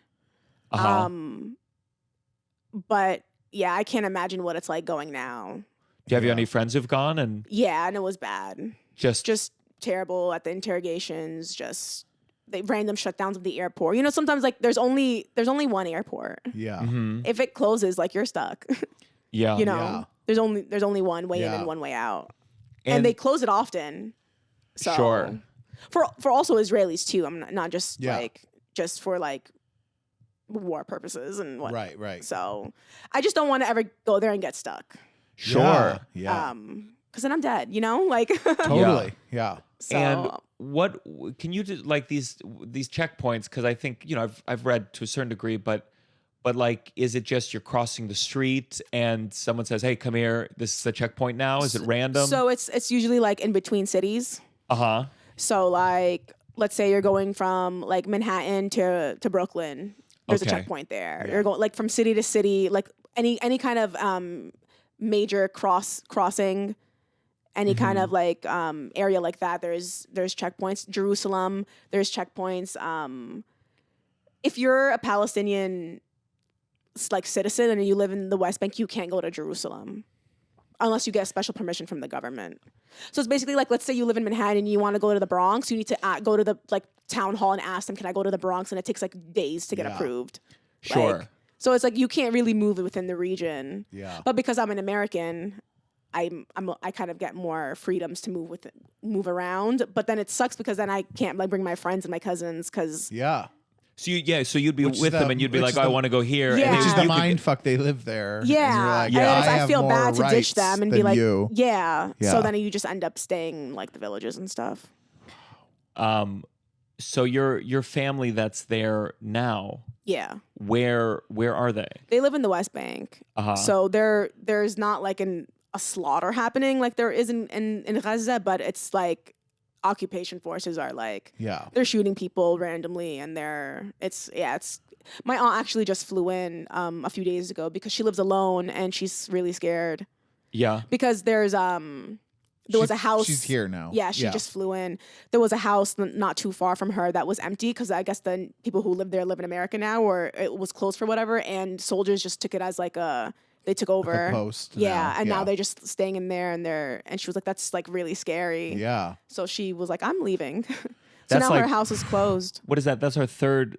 But yeah, I can't imagine what it's like going now. Do you have any friends who've gone and? Yeah, and it was bad. Just terrible at the interrogations. Just the random shutdowns of the airport. You know, sometimes like there's only one airport. Yeah. Mm-hmm. If it closes, like you're stuck. Yeah. You know, there's only one way in and one way out, and they close it often. So sure. For also Israelis too. I'm not just like just for like war purposes and what. Right. So I just don't want to ever go there and get stuck. Sure. Yeah. Because then I'm dead, you know? Like Totally. Yeah. So, and what can you do, like these checkpoints? Because I think, you know, I've read to a certain degree, but like, is it just you're crossing the street and someone says, "Hey, come here. This is the checkpoint now." Is it random? So it's usually like in between cities. So like, let's say you're going from like Manhattan to Brooklyn. There's a checkpoint there. You're going like from city to city, like any kind of major crossing, any kind of like area like that. There's checkpoints. Jerusalem, there's checkpoints. If you're a Palestinian like citizen and you live in the West Bank, you can't go to Jerusalem unless you get special permission from the government. So it's basically like, let's say you live in Manhattan and you want to go to the Bronx, you need to go to the like town hall and ask them, can I go to the Bronx? And it takes like days to get approved. Sure. Like, so it's like you can't really move within the region. Yeah. But because I'm an American, I kind of get more freedoms to move around. But then it sucks because then I can't like bring my friends and my cousins because So you'd be with them and you'd be like, I want to go here. Yeah. And Which is the you mind fuck they live there. Yeah. And you're like, And then I I have feel more bad to ditch rights them and be than like, you. yeah. Yeah. So then you just end up staying like the villages and stuff. So your family that's there now, Yeah. where are they? They live in the West Bank. So there's not like a slaughter happening like there is in Gaza, but it's like occupation forces are like they're shooting people randomly and it's my aunt actually just flew in a few days ago because she lives alone and she's really scared. Yeah. Because there's There was a house. She's here now. Yeah, she just flew in. There was a house not too far from her that was empty because I guess the people who live there live in America now, or it was closed for whatever. And soldiers just took it as like they took over. Like a post. Yeah, and now they're just staying in there, and she was like, that's like really scary. Yeah. So she was like, I'm leaving. So That's now like- her house is closed. What is that? That's our third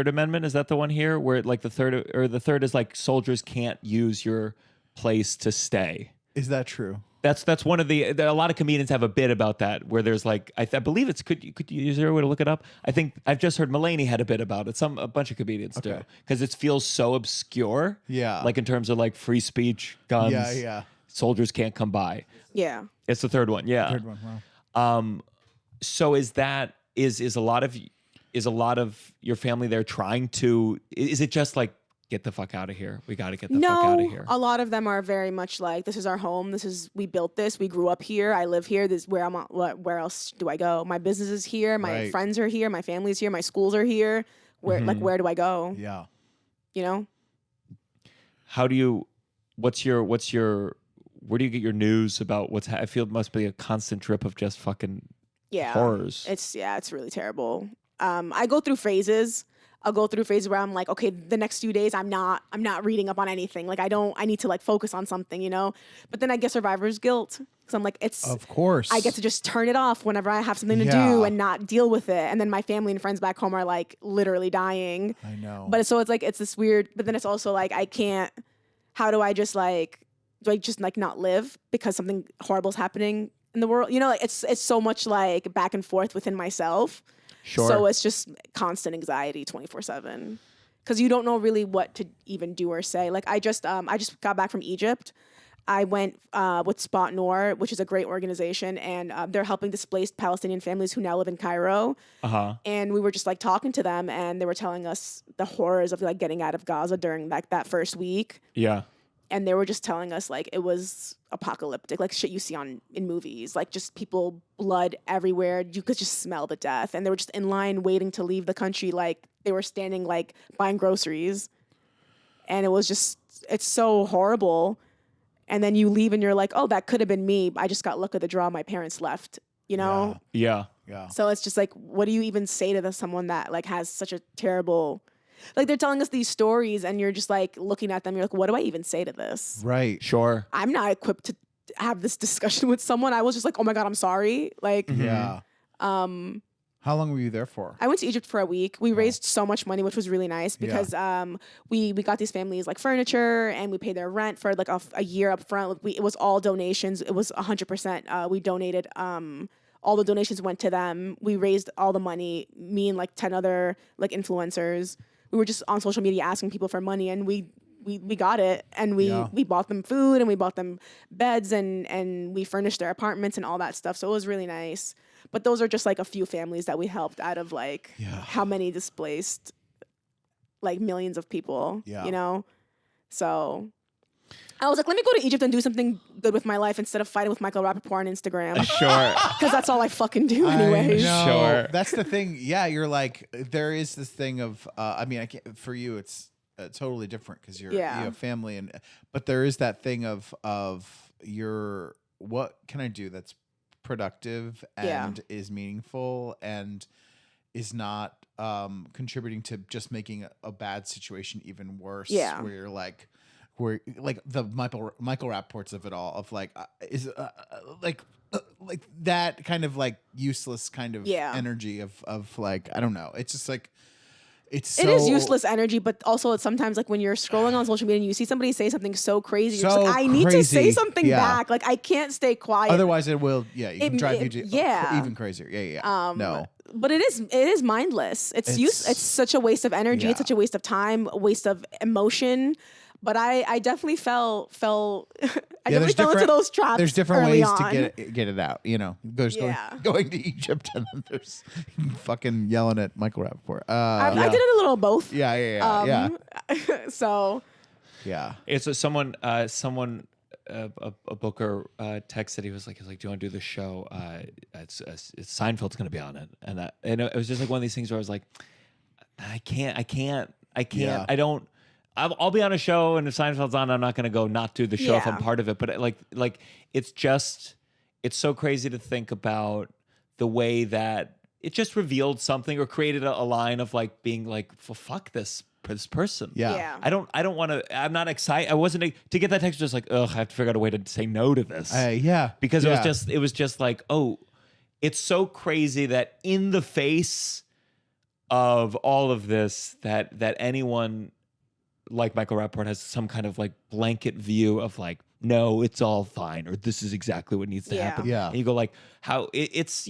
amendment. Is that the one here where like the third is like soldiers can't use your place to stay? Is that true? That's one of a lot of comedians have a bit about that where there's like I believe it's could you is there a way to look it up? I think I've just heard Mulaney had a bit about it. A bunch of comedians do because it feels so obscure. Yeah. like in terms of like free speech, guns. Yeah. Soldiers can't come by. Yeah. It's the third one. Yeah. Third one. Wow. So is a lot of your family there trying to? Is it just like get the fuck out of here? We got to get the fuck out of here. A lot of them are very much like, this is our home. We built this. We grew up here. I live here. This is where where else do I go? My business is here. My friends are here. My family's here. My schools are here. Where where do I go? Yeah. You know? How do you? What's your? Where do you get your news about what's? I feel it must be a constant drip of just fucking horrors. It's really terrible. I go through phases. I'll go through phases where I'm like, okay, the next few days I'm not reading up on anything. Like I need to like focus on something, you know? But then I get survivor's guilt. Cause I'm like, of course. I get to just turn it off whenever I have something to do and not deal with it. And then my family and friends back home are like literally dying. I know. But so it's like, it's this weird, but then it's also like, I can't, how do I just like, do I just like not live because something horrible is happening in the world? You know, like it's so much like back and forth within myself. Sure. So it's just constant anxiety 24/7 because you don't know really what to even do or say. Like I just got back from Egypt. I went with Spot Noor, which is a great organization, and they're helping displaced Palestinian families who now live in Cairo. And we were just like talking to them, and they were telling us the horrors of like getting out of Gaza during like that first week. Yeah. And they were just telling us like it was apocalyptic, like shit you see in movies, like just people, blood everywhere. You could just smell the death. And they were just in line waiting to leave the country. Like they were standing like buying groceries. And it was just, it's so horrible. And then you leave and you're like, oh, that could have been me. I just got luck of the draw. My parents left, you know? Yeah. So it's just like, what do you even say to someone that like has such a terrible... Like they're telling us these stories and you're just like looking at them. You're like, what do I even say to this? Right. Sure. I'm not equipped to have this discussion with someone. I was just like, oh my God, I'm sorry. Like, Yeah. How long were you there for? I went to Egypt for a week. We raised so much money, which was really nice because we got these families like furniture and we paid their rent for like a year up front. It was all donations. It was 100%. We donated. All the donations went to them. We raised all the money. Me and like 10 other like influencers. We were just on social media asking people for money, and we got it, and we bought them food, and we bought them beds, and we furnished their apartments and all that stuff. So it was really nice. But those are just like a few families that we helped out of like how many displaced, like millions of people. Yeah. You know, so I was like, let me go to Egypt and do something good with my life instead of fighting with Michael Rappaport on Instagram. Sure. Because that's all I fucking do anyway. Sure. That's the thing. Yeah, you're like, there is this thing of, I mean, I can't, for you, it's totally different because you have family, but there is that thing of what can I do that's productive and is meaningful and is not contributing to just making a bad situation even worse. Yeah. Where you're like, the Michael Rappaports of it all, of like like that kind of like useless kind of energy of like, I don't know. It's just like it is useless energy, but also it's sometimes like when you're scrolling on social media and you see somebody say something so crazy, you're just like, I need to say something back. Like I can't stay quiet. Otherwise it will it drive you to even crazier. No. But it is mindless. It's such a waste of energy. It's such a waste of time, a waste of emotion. But I definitely fell into those traps. There's different ways on. to get it out. You know, there's going to Egypt and then there's fucking yelling at Michael Rappaport. I did it a little of both. Yeah. So. Yeah. It's someone a booker texted. He was like, do you want to do the show? It's Seinfeld's going to be on it, and it was just like one of these things where I was like, I can't. Yeah. I don't. I'll be on a show, and if Seinfeld's on, I'm not going to go not do the show if I'm part of it. But like it's just it's so crazy to think about the way that it just revealed something or created a line of like being like, well, fuck this person. Yeah. I don't want to. I'm not excited. I wasn't to get that text. Just like, ugh, I have to figure out a way to say no to this. Because it was just like, oh, it's so crazy that in the face of all of this, that anyone like Michael Rappaport has some kind of like blanket view of like, no, it's all fine, or this is exactly what needs to happen. Yeah. And you go like, how it's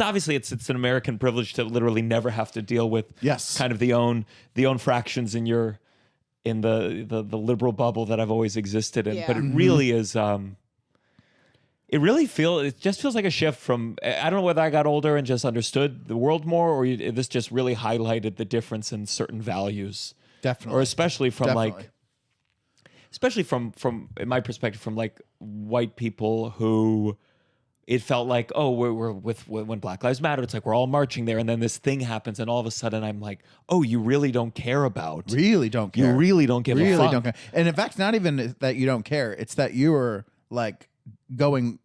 obviously it's an American privilege to literally never have to deal with kind of the own fractions in the liberal bubble that I've always existed in. But it really is it just feels like a shift from, I don't know whether I got older and just understood the world more, or this just really highlighted the difference in certain values. Definitely. Or especially from in my perspective, from like white people who it felt like, oh, we're with when Black Lives Matter, it's like we're all marching there, and then this thing happens, and all of a sudden I'm like, oh, you really don't care about. Really don't care. You really don't give a fuck. Don't care. And in fact, not even that you don't care. It's that you are like going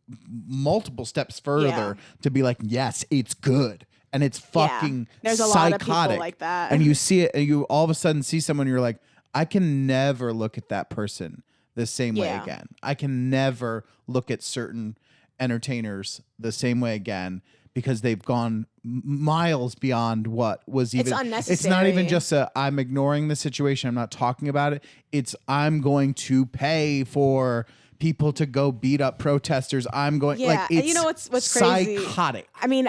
multiple steps further to be like, yes, it's good. And it's fucking There's a psychotic. lot of people like that. And you see it, and you all of a sudden see someone, you're like, I can never look at that person the same way again. I can never look at certain entertainers the same way again, because they've gone miles beyond what was even. It's unnecessary. It's not even just I'm ignoring the situation, I'm not talking about it. It's I'm going to pay for people to go beat up protesters. I'm going like it's and you know what's crazy? Psychotic. I mean,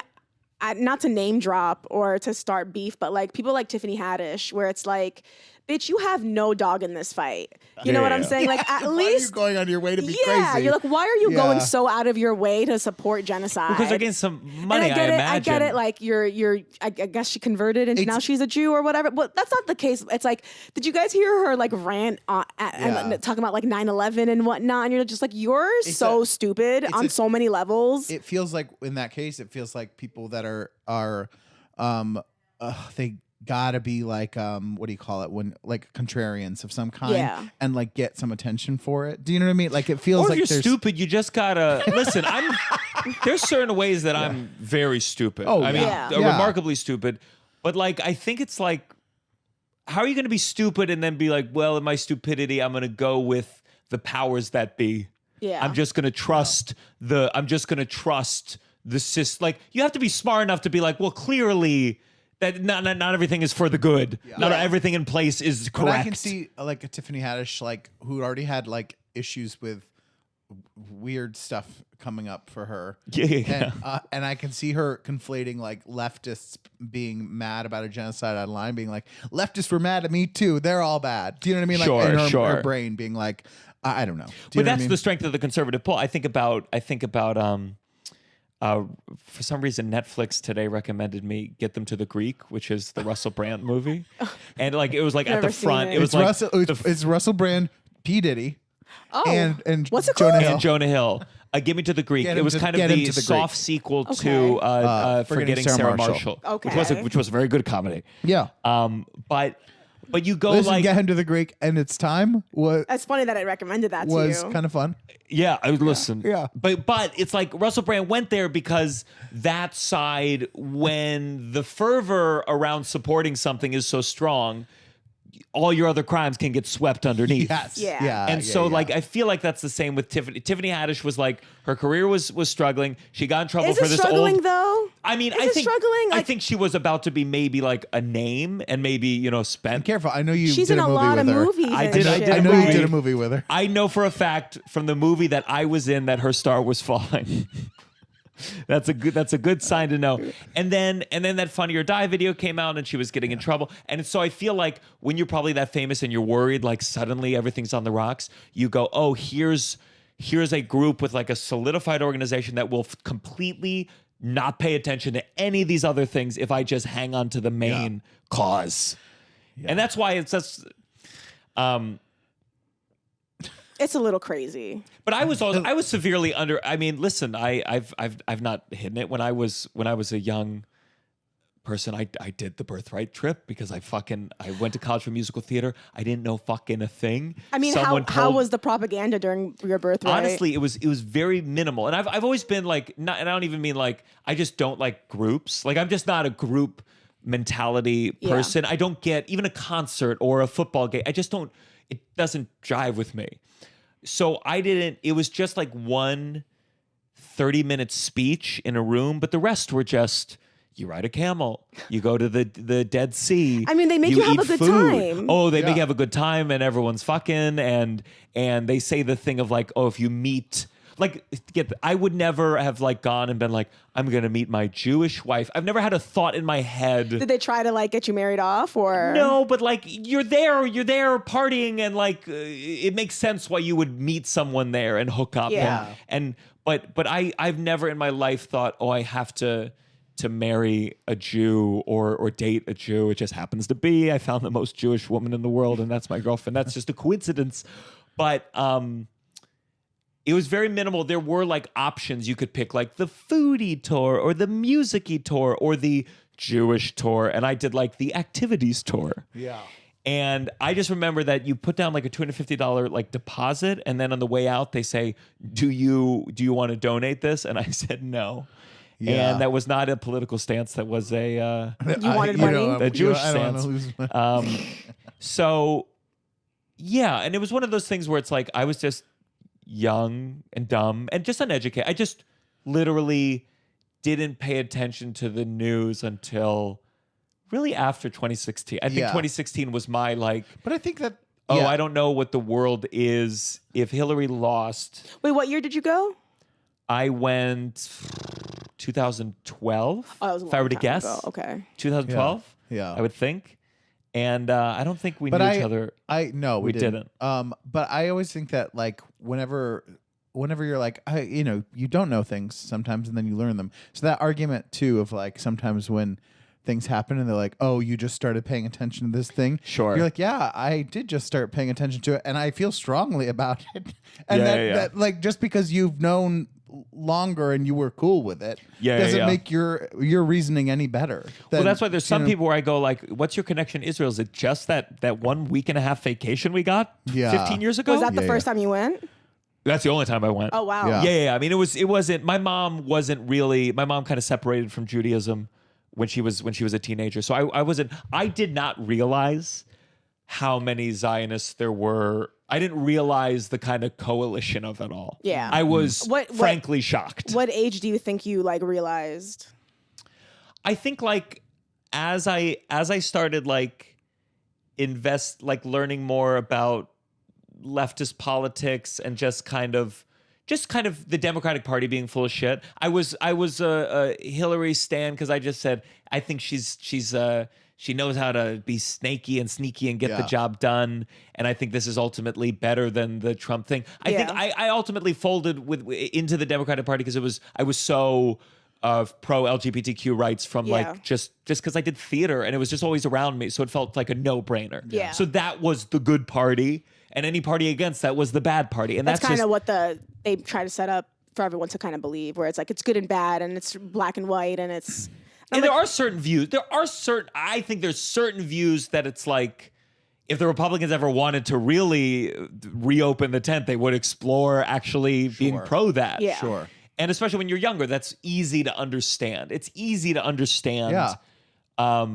not to name drop or to start beef, but like people like Tiffany Haddish, where it's like, bitch, you have no dog in this fight. You know what I'm saying? Like, at Why least are you going on your way to be yeah, crazy? you're like, why are you going so out of your way to support genocide? Because they're getting some money, and I imagine. get it. Like I guess she converted and now she's a Jew or whatever. But that's not the case. It's like, did you guys hear her like rant and talking about like 9/11 and whatnot? And you're just like, you're so stupid on so many levels. It feels like in that case, it feels like people that are they gotta be like what do you call it, when like contrarians of some kind and like get some attention for it. Do you know what I mean? Like it feels or like if you're stupid, you just gotta listen. There's certain ways that I'm very stupid. I mean, remarkably stupid. But like, I think it's like, how are you gonna be stupid and then be like, well, in my stupidity, I'm gonna go with the powers that be. Yeah. I'm just gonna trust the system. Like, you have to be smart enough to be like, well, clearly that not everything is for the good. Yeah. Not everything in place is correct. But I can see like a Tiffany Haddish, like who already had like issues with weird stuff coming up for her. And I can see her conflating like leftists being mad about a genocide online, being like, leftists were mad at me too. They're all bad. Do you know what I mean? Like her brain being like, I don't know. But that's the strength of the conservative pull. I think about for some reason, Netflix today recommended me Get Them to the Greek, which is the Russell Brand movie. And like, it was like at the front. It was like it's Russell Brand, P. Diddy, and what's it Jonah called? Hill. And Jonah Hill. Give Me to the Greek. It was kind of the soft sequel to Forgetting Sarah Marshall. Okay. Which was a very good comedy. Yeah. But you go Listen, like, Get Him to the Greek, and It's Time. That's funny that I recommended that to you. Was kind of fun. Yeah, I would listen. Yeah. But it's like Russell Brand went there because that side, when the fervor around supporting something is so strong, all your other crimes can get swept underneath. Yes. Yeah. And so like, I feel like that's the same with Tiffany. Tiffany Haddish was like, her career was struggling. She got in trouble for this struggling though? I mean, I think struggling. I think she was about to be maybe like a name and maybe, spent. Be careful. I know you. She's did in a movie lot with of her. movies. I did I know you did a movie with her. I know for a fact from the movie that I was in that her star was falling. That's a good sign to know. And then that Funny or Die video came out and she was getting in trouble. And so I feel like when you're probably that famous and you're worried, like suddenly everything's on the rocks, you go, oh, here's a group with like a solidified organization that will completely not pay attention to any of these other things if I just hang on to the main cause. Yeah. And that's why it's just it's a little crazy. But I was severely under. I mean, listen, I've not hidden it when I was a young person. I did the birthright trip because I went to college for musical theater. I didn't know fucking a thing. I mean, how was the propaganda during your birthright? Honestly, it was very minimal. And I've always been like, not, and I don't even mean like, I just don't like groups. Like, I'm just not a group mentality person. I don't get even a concert or a football game. I just don't, it doesn't jive with me. So it was just like one 30-minute speech in a room, but the rest were just, you ride a camel, you go to the Dead Sea. I mean, they make you have eat a good food. time. Oh, they make you have a good time, and everyone's fucking, and they say the thing of like, oh, if you meet, like, I would never have like gone and been like, I'm gonna meet my Jewish wife. I've never had a thought in my head. Did they try to like get you married off, or no? But like, you're there partying, and like, it makes sense why you would meet someone there and hook up. Yeah. But I've never in my life thought, oh, I have to marry a Jew or date a Jew. It just happens to be I found the most Jewish woman in the world, and that's my girlfriend. That's just a coincidence. But it was very minimal. There were like options you could pick, like the foodie tour or the musicy tour or the Jewish tour, and I did like the activities tour. Yeah. And I just remember that you put down like a $250 like deposit, and then on the way out they say, "Do you want to donate this?" And I said no. Yeah. And that was not a political stance. That was a you wanted money? a Jewish stance. So yeah, and it was one of those things where it's like I was just young and dumb and just uneducated. I just literally didn't pay attention to the news until really after 2016. I think 2016 was my like. But I think that. I don't know what the world is if Hillary lost. Wait, what year did you go? I went 2012. Oh, that was a if I were to long time guess. ago. Okay. 2012. Yeah. I would think. And I don't think we knew each other. No, we didn't. But I always think that like whenever you're like, you don't know things sometimes, and then you learn them. So that argument too of like sometimes when things happen and they're like, oh, you just started paying attention to this thing. Sure. You're like, yeah, I did just start paying attention to it, and I feel strongly about it. And that like just because you've known longer and you were cool with it doesn't make your reasoning any better. Well, that's why there's some people where I go like, what's your connection to Israel? Is it just that 1 week and a half vacation we got 15 years ago? Was that the first time you went? That's the only time I went. Oh, wow. Yeah. I mean, it wasn't, my mom kind of separated from Judaism when she was a teenager. So I did not realize how many Zionists there were. I didn't realize the kind of coalition of it all. Yeah. I was frankly shocked. What age do you think you like realized? I think like as I started like learning more about leftist politics and just kind of the Democratic Party being full of shit. I was a Hillary stan because I just said I think she knows how to be snaky and sneaky and get the job done, and I think this is ultimately better than the Trump thing. I think I ultimately folded into the Democratic Party because I was so pro LGBTQ rights from like just because I did theater and it was just always around me, so it felt like a no-brainer. Yeah. So that was the good party, and any party against that was the bad party, and that's kind of what they try to set up for everyone to kind of believe, where it's like it's good and bad, and it's black and white, and it's. And there are certain views. I think there's certain views that it's like, if the Republicans ever wanted to really reopen the tent, they would explore actually being pro that. Yeah. Sure. And especially when you're younger, that's easy to understand. It's easy to understand. Yeah.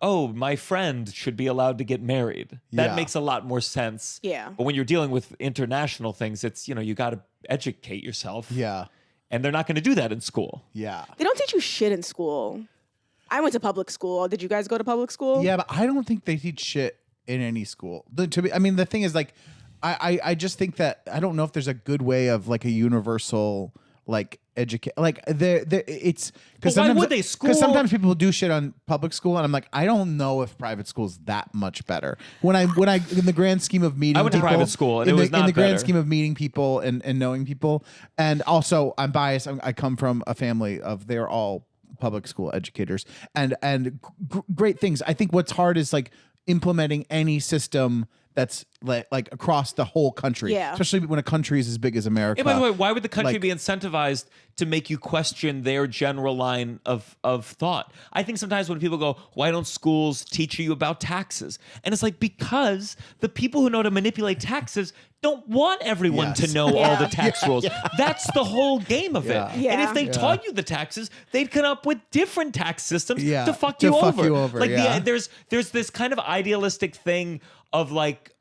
My friend should be allowed to get married. That makes a lot more sense. Yeah. But when you're dealing with international things, it's, you got to educate yourself. Yeah. And they're not going to do that in school. Yeah. They don't teach you shit in school. I went to public school. Did you guys go to public school? Yeah, but I don't think they teach shit in any school. The thing is, like, I just think that I don't know if there's a good way of like a universal like educate. Like it's because why would they? Because sometimes people do shit on public school, and I'm like, I don't know if private school is that much better. When I in the grand scheme of meeting, I went to private school, and it was not in the grand better. scheme of meeting people and knowing people, and also I'm biased. I come from a family of they're all public school educators, and great things. I think what's hard is like implementing any system that's like across the whole country. Yeah. Especially when a country is as big as America. And by the way, why would the country like- be incentivized to make you question their general line of thought? I think sometimes when people go, why don't schools teach you about taxes? And it's like, because the people who know to manipulate taxes don't want everyone Yes. to know all the tax rules. That's the whole game of Yeah. it. Yeah. And if they taught you the taxes, they'd come up with different tax systems Yeah, to fuck to you fuck over. you over, Like yeah. there's this kind of idealistic thing of like,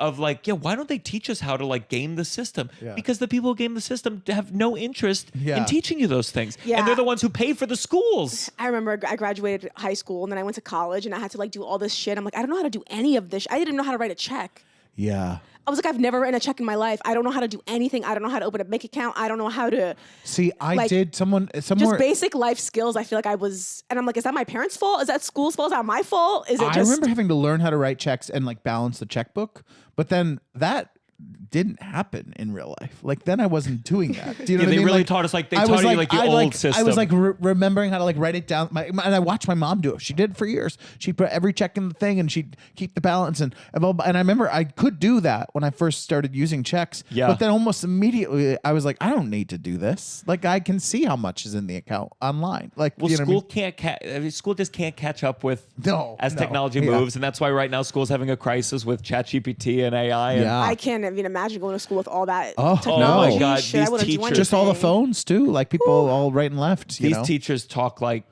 yeah, why don't they teach us how to like game the system? Yeah. Because the people who game the system have no interest Yeah. in teaching you those things. Yeah. And they're the ones who pay for the schools. I remember I graduated high school and then I went to college and I had to like do all this shit. I'm like, I don't know how to do any of this. I didn't know how to write a check. Yeah. I was like, I've never written a check in my life. I don't know how to do anything. I don't know how to open a bank account. I don't know how to See, I Like, did somewhere. just basic life skills. I feel like I was, and I'm like, is that my parents' fault? Is that school's fault? Is that my fault? Is it I just? remember having to learn how to write checks and like balance the checkbook, but then that didn't happen in real life. Like then I wasn't doing that. Do you know what I They mean? really Like, taught us like they I taught was you like the I old system. I was like remembering how to like write it down. And I watched my mom do it. She did it for years. She put every check in the thing and she'd keep the balance and I remember I could do that when I first started using checks. Yeah. But then almost immediately I was like, I don't need to do this. Like I can see how much is in the account online. Like well, you know school what I mean? can't. School just can't catch up with as No. technology Yeah. moves, and that's why right now school's having a crisis with ChatGPT and AI. And Yeah. I can't even imagine going to school with all that Oh, technology. no. God, Shit, I these wouldn't do teachers- Just all the anything. phones too. Like people all right and left. You These know? teachers talk like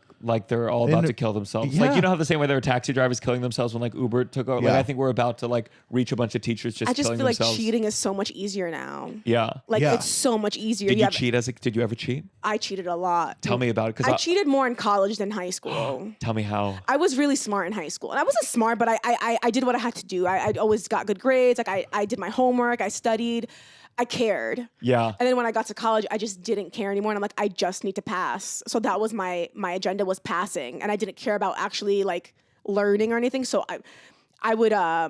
they're all about In- to kill themselves. yeah. Like you know how the same way there were taxi drivers killing themselves when like Uber took over. Like Yeah. I think we're about to like reach a bunch of teachers just I just killing feel like themselves. cheating is so much easier now. Yeah. Like Yeah. it's so much easier. Did you have- cheat did you ever cheat? I cheated a lot. Tell me about it. I cheated more in college than high school. Tell me how. I was really smart in high school, and I wasn't smart, but I did what I had to do. I always got good grades. Like I did my homework. I studied. I cared. Yeah. And then when I got to college, I just didn't care anymore. And I'm like, I just need to pass. So that was my agenda was passing, and I didn't care about actually like learning or anything. So I would I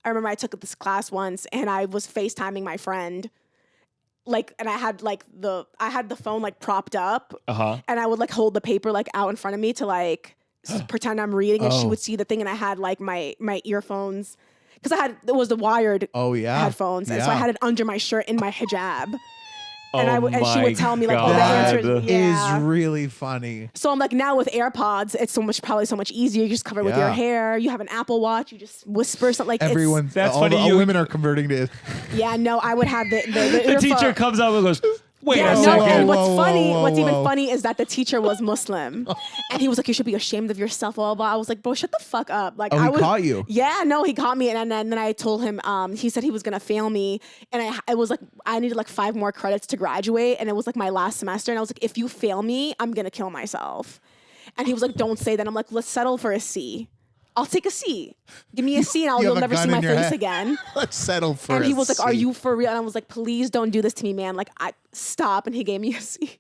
remember I took this class once, and I was FaceTiming my friend. Like, and I had the phone like propped up, and I would like hold the paper like out in front of me to like pretend I'm reading, and she would see the thing, and I had like my earphones because it was the wired headphones, and so I had it under my shirt in my hijab, and she would tell me like, oh, the answer That is is really funny. So I'm like, now with AirPods, it's probably so much easier. You just cover it with your Yeah. hair. You have an Apple Watch. You just whisper something like Everyone, That's all funny, all you- women are converting to. Yeah, no, I would have the The teacher earphone. comes up and goes, wait Yeah, a no, second. and Whoa, what's even whoa. funny is that the teacher was Muslim, and he was like, "You should be ashamed of yourself." Blah, blah, blah. I was like, "Bro, shut the fuck up!" Like, Oh, I he was, caught you? Yeah, no, he caught me, and then I told him. He said he was gonna fail me, and it was like I needed like 5 more credits to graduate, and it was like my last semester, and I was like, "If you fail me, I'm gonna kill myself." And he was like, "Don't say that." I'm like, "Let's settle for a C. I'll take a C. Give me a C, and You you'll have a never gun see my in your face head. again." Let's settle for. And a he was like, "Are C. you for real?" And I was like, "Please don't do this to me, man. Like, I stop." And he gave me a C.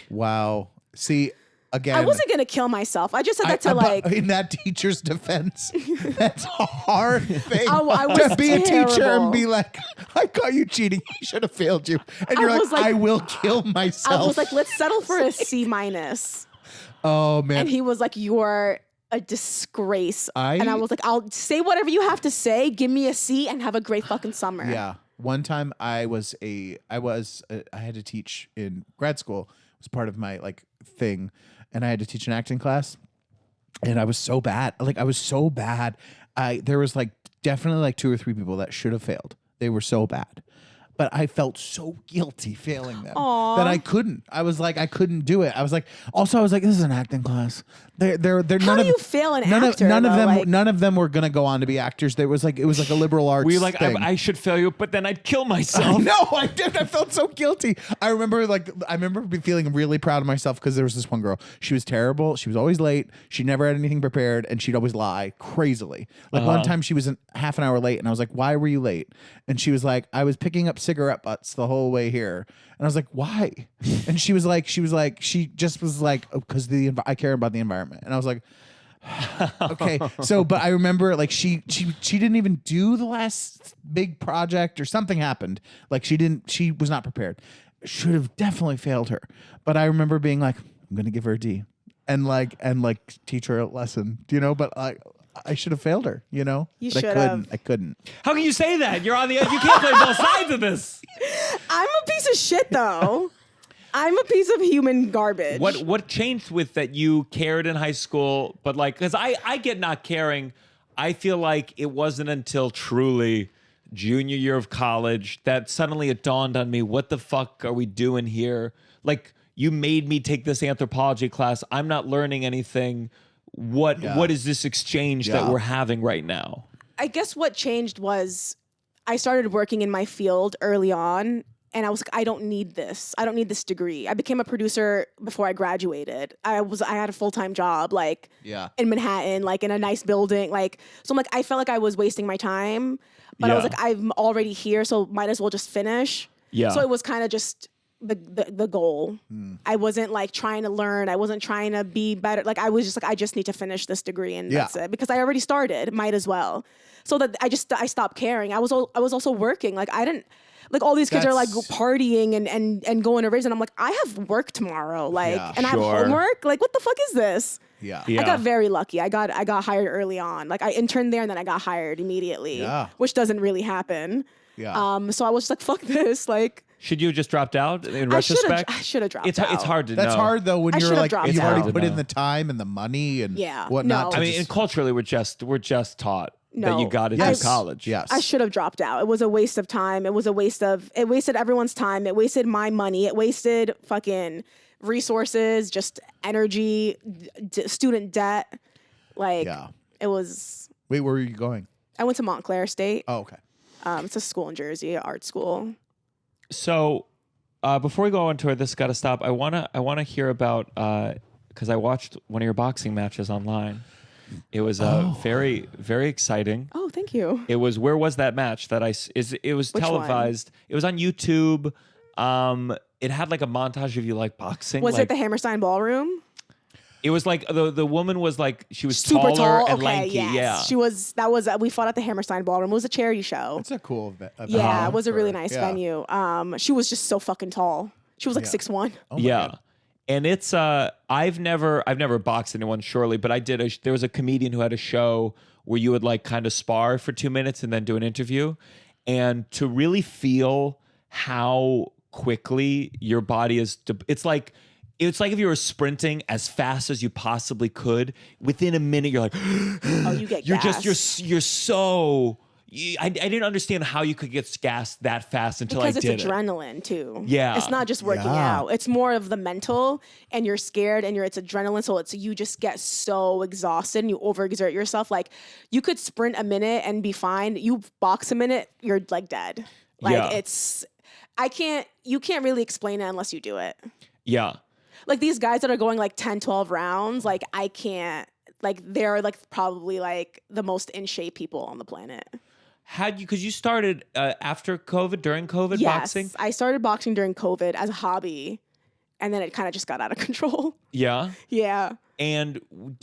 Wow. See, again, I wasn't gonna kill myself. I just said that to but like. in that teacher's defense, that's a hard thing I was to be a teacher terrible. and be like, I caught you cheating. He should have failed you. And I you're like, was like- I will kill myself. I was like, let's settle for a C minus. oh man. And he was like, "You're a disgrace." I- And I was like, "I'll say whatever you have to say. Give me a C and have a great fucking summer." Yeah. One time I had to teach in grad school. It was part of my like thing. And I had to teach an acting class. And I was so bad. Like I was so bad. There was like definitely like 2 or 3 people that should have failed. They were so bad. But I felt so guilty failing them that I couldn't. I was like, I couldn't do it. I was like, this is an acting class. They're How none do of you fail an none actor? of none of though? them Like, none of them were gonna go on to be actors. It was like a liberal arts. Were you like, thing. I should fail you, but then I'd kill myself? No, I did. I felt so guilty. I remember feeling really proud of myself because there was this one girl. She was terrible. She was always late. She never had anything prepared, and she'd always lie crazily. Like one time, she was half an hour late, and I was like, "Why were you late?" And she was like, "I was picking up cigarette butts the whole way here." And I was like, "Why?" And she just was like, "Because I care about the environment." And I was like, okay. So, but I remember like she didn't even do the last big project or something happened. Like she was not prepared. Should have definitely failed her. But I remember being like, I'm going to give her a D and like teach her a lesson, do you know? But I should have failed her, you know? You But should I couldn't. How can you say that? You're on the. You can't play both sides of this. I'm a piece of shit, though. I'm a piece of human garbage. What changed with that? You cared in high school, but like, because I get not caring. I feel like it wasn't until truly junior year of college that suddenly it dawned on me, what the fuck are we doing here? Like, you made me take this anthropology class. I'm not learning anything. What is this exchange that we're having right now? I guess what changed was I started working in my field early on, and I was like, I don't need this. I don't need this degree. I became a producer before I graduated. I had a full-time job, like in Manhattan, like in a nice building. Like, so I'm like, I felt like I was wasting my time, but I was like, I'm already here, so might as well just finish. Yeah. So it was kind of just the goal. I wasn't like trying to learn. I wasn't trying to be better. Like, I was just like, I just need to finish this degree, and that's it, because I already started. Might as well. So that I stopped caring. I was also working. Like, I didn't. Like, all these kids are like partying and going to raves, and I'm like, I have work tomorrow. Like, and I have homework. Like, what the fuck is this? Yeah. I got very lucky. I got hired early on. Like, I interned there, and then I got hired immediately. Which doesn't really happen. So I was just like, fuck this. Like, should you have just dropped out in retrospect? I should have dropped out. It's hard to know. That's hard though when I you're should've like dropped you've out. already put in the time and the money and whatnot. No. I mean, and culturally, we're just taught that you got to do college. Yes. I should have dropped out. It was a waste of time. It wasted everyone's time. It wasted my money. It wasted fucking resources, just energy, student debt. Like, it was. Wait, where were you going? I went to Montclair State. Oh, okay. It's a school in Jersey, art school. So, before we go on tour, this got to stop. I wanna hear about because I watched one of your boxing matches online. It was very, very exciting. Oh, thank you. It was. Where was that match? It was Which televised. It was on YouTube. It had like a montage of you like boxing. Was like, it the Hammerstein Ballroom? It was like the woman was like, she was Super taller tall. and Okay, lanky. yes. Yeah. She was. We fought at the Hammerstein Ballroom. It was a charity show. It's a cool event. Yeah, it was a really nice venue. She was just so fucking tall. She was like 6'1". Oh my Yeah. God. And it's I've never boxed anyone, surely, but I did there was a comedian who had a show where you would like kind of spar for 2 minutes and then do an interview, and to really feel how quickly your body is it's like if you were sprinting as fast as you possibly could. Within a minute you're like Oh, you get gas. you're so I didn't understand how you could get gassed that fast until because I did it's adrenaline too. Yeah. It's not just working out. It's more of the mental, and you're scared, and it's adrenaline. So you just get so exhausted and you overexert yourself. Like, you could sprint a minute and be fine. You box a minute, you're like dead. Like you can't really explain it unless you do it. Yeah. Like, these guys that are going like 10, 12 rounds, like, I can't, like, they're like probably like the most in shape people on the planet. Because you started after COVID, during COVID, Yes, boxing? I started boxing during COVID as a hobby, and then it kind of just got out of control. Yeah. Yeah. And when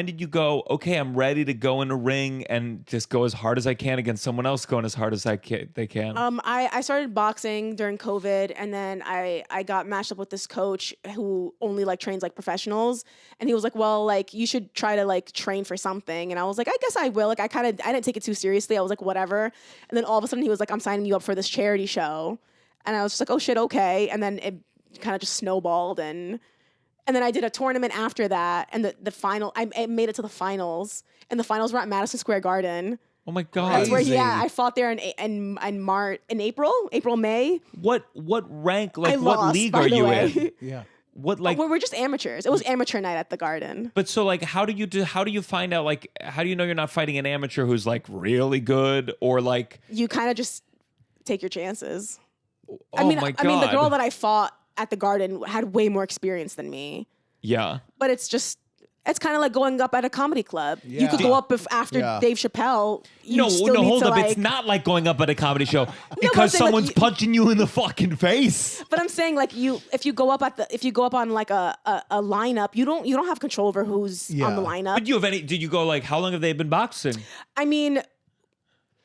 did you go, okay, I'm ready to go in a ring and just go as hard as I can against someone else going as hard as they can? I started boxing during COVID, and then I got matched up with this coach who only like trains like professionals, and he was like, well, like, you should try to like train for something. And I was like, I guess I will. Like, I didn't take it too seriously. I was like, whatever. And then all of a sudden he was like, I'm signing you up for this charity show. And I was just like, oh shit, okay. And then it kind of just snowballed, and then I did a tournament after that, and the final, I made it to the finals, and the finals were at Madison Square Garden. Oh my God. That's where, I fought there in April, May. What rank, like, I what lost, league by are the you way. in? Yeah. What, like, We're just amateurs. It was amateur night at the Garden. but so, like, how do you find out, like, how do you know you're not fighting an amateur who's like really good, or like, You kind of just take your chances. oh I mean, my God. I mean, the girl that I fought at the Garden had way more experience than me. Yeah. But it's kind of like going up at a comedy club. You could Yeah. go up after Dave Chappelle. You still need Hold to, up. like, It's not like going up at a comedy show I'm because saying, like, someone's punching you in the fucking face. But I'm saying, like, if you go up on like a lineup, you don't have control over who's on the lineup. But did you go, like, how long have they been boxing? I mean,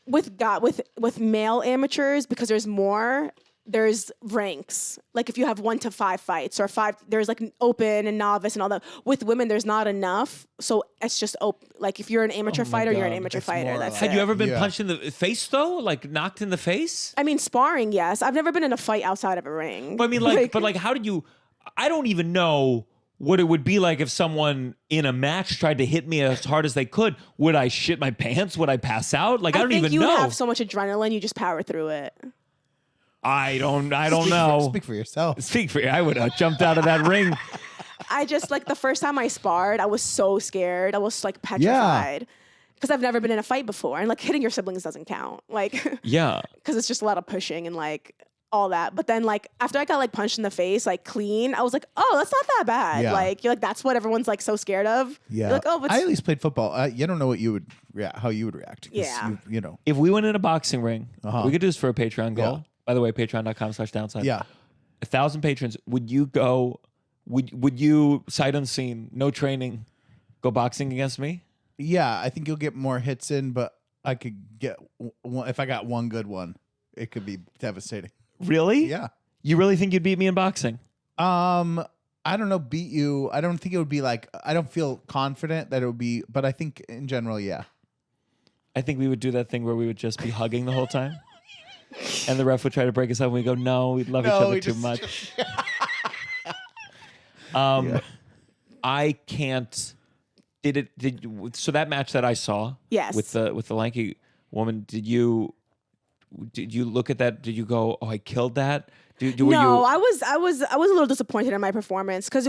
with male amateurs, because there's more, there's ranks. Like if you have 1 to 5 fights or 5, there's like an open and novice and all that. With women, there's not enough. So it's just like if you're an amateur fighter, you're an amateur fighter. That's Had it. you ever been punched in the face though? Like knocked in the face? I mean, sparring, yes. I've never been in a fight outside of a ring. But I mean, but how did you? I don't even know what it would be like if someone in a match tried to hit me as hard as they could. Would I shit my pants? Would I pass out? Like I don't even you know. have so much adrenaline, you just power through it. I don't know. Speak for yourself. Speak for you. I would have jumped out of that ring. I just like the first time I sparred, I was so scared. I was like petrified because I've never been in a fight before, and like hitting your siblings doesn't count. Like Yeah. because it's just a lot of pushing and like all that. But then like after I got like punched in the face, like clean, I was like, oh, that's not that bad. Yeah. Like you're like that's what everyone's like so scared of. Yeah. You're like, oh, but I at least played football. You don't know what you would how you would react. 'Cause Yeah. You know. If we went in a boxing ring, we could do this for a Patreon goal. Yeah. By the way, patreon.com/downside. Yeah. 1,000 patrons. Would you go? Would you sight unseen, no training, go boxing against me? Yeah. I think you'll get more hits in, but I could get one, if I got one good one, it could be devastating. Really? Yeah. You really think you'd beat me in boxing? I don't know. Beat you. I don't think it would be like. I don't feel confident that it would be, but I think in general, yeah. I think we would do that thing where we would just be hugging the whole time. And the ref would try to break us up and we go, no, we love each other too much. I can't. So that match that I saw Yes. with the lanky woman, did you look at that? Did you go, oh, I killed that? No, I was a little disappointed in my performance because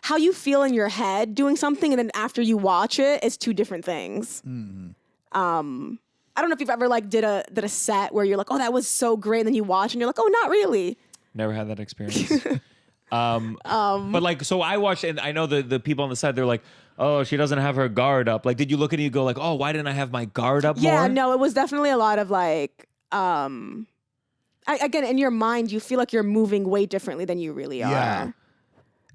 how you feel in your head doing something and then after you watch it is two different things. I don't know if you've ever like did a set where you're like, oh, that was so great, and then you watch and you're like, oh, not really. Never had that experience. But like, so I watched, and I know the people on the side, they're like, oh, she doesn't have her guard up. Like, did you look at it and you go like, oh, why didn't I have my guard up more? Yeah, no, it was definitely a lot of like, again, in your mind, you feel like you're moving way differently than you really are. Yeah.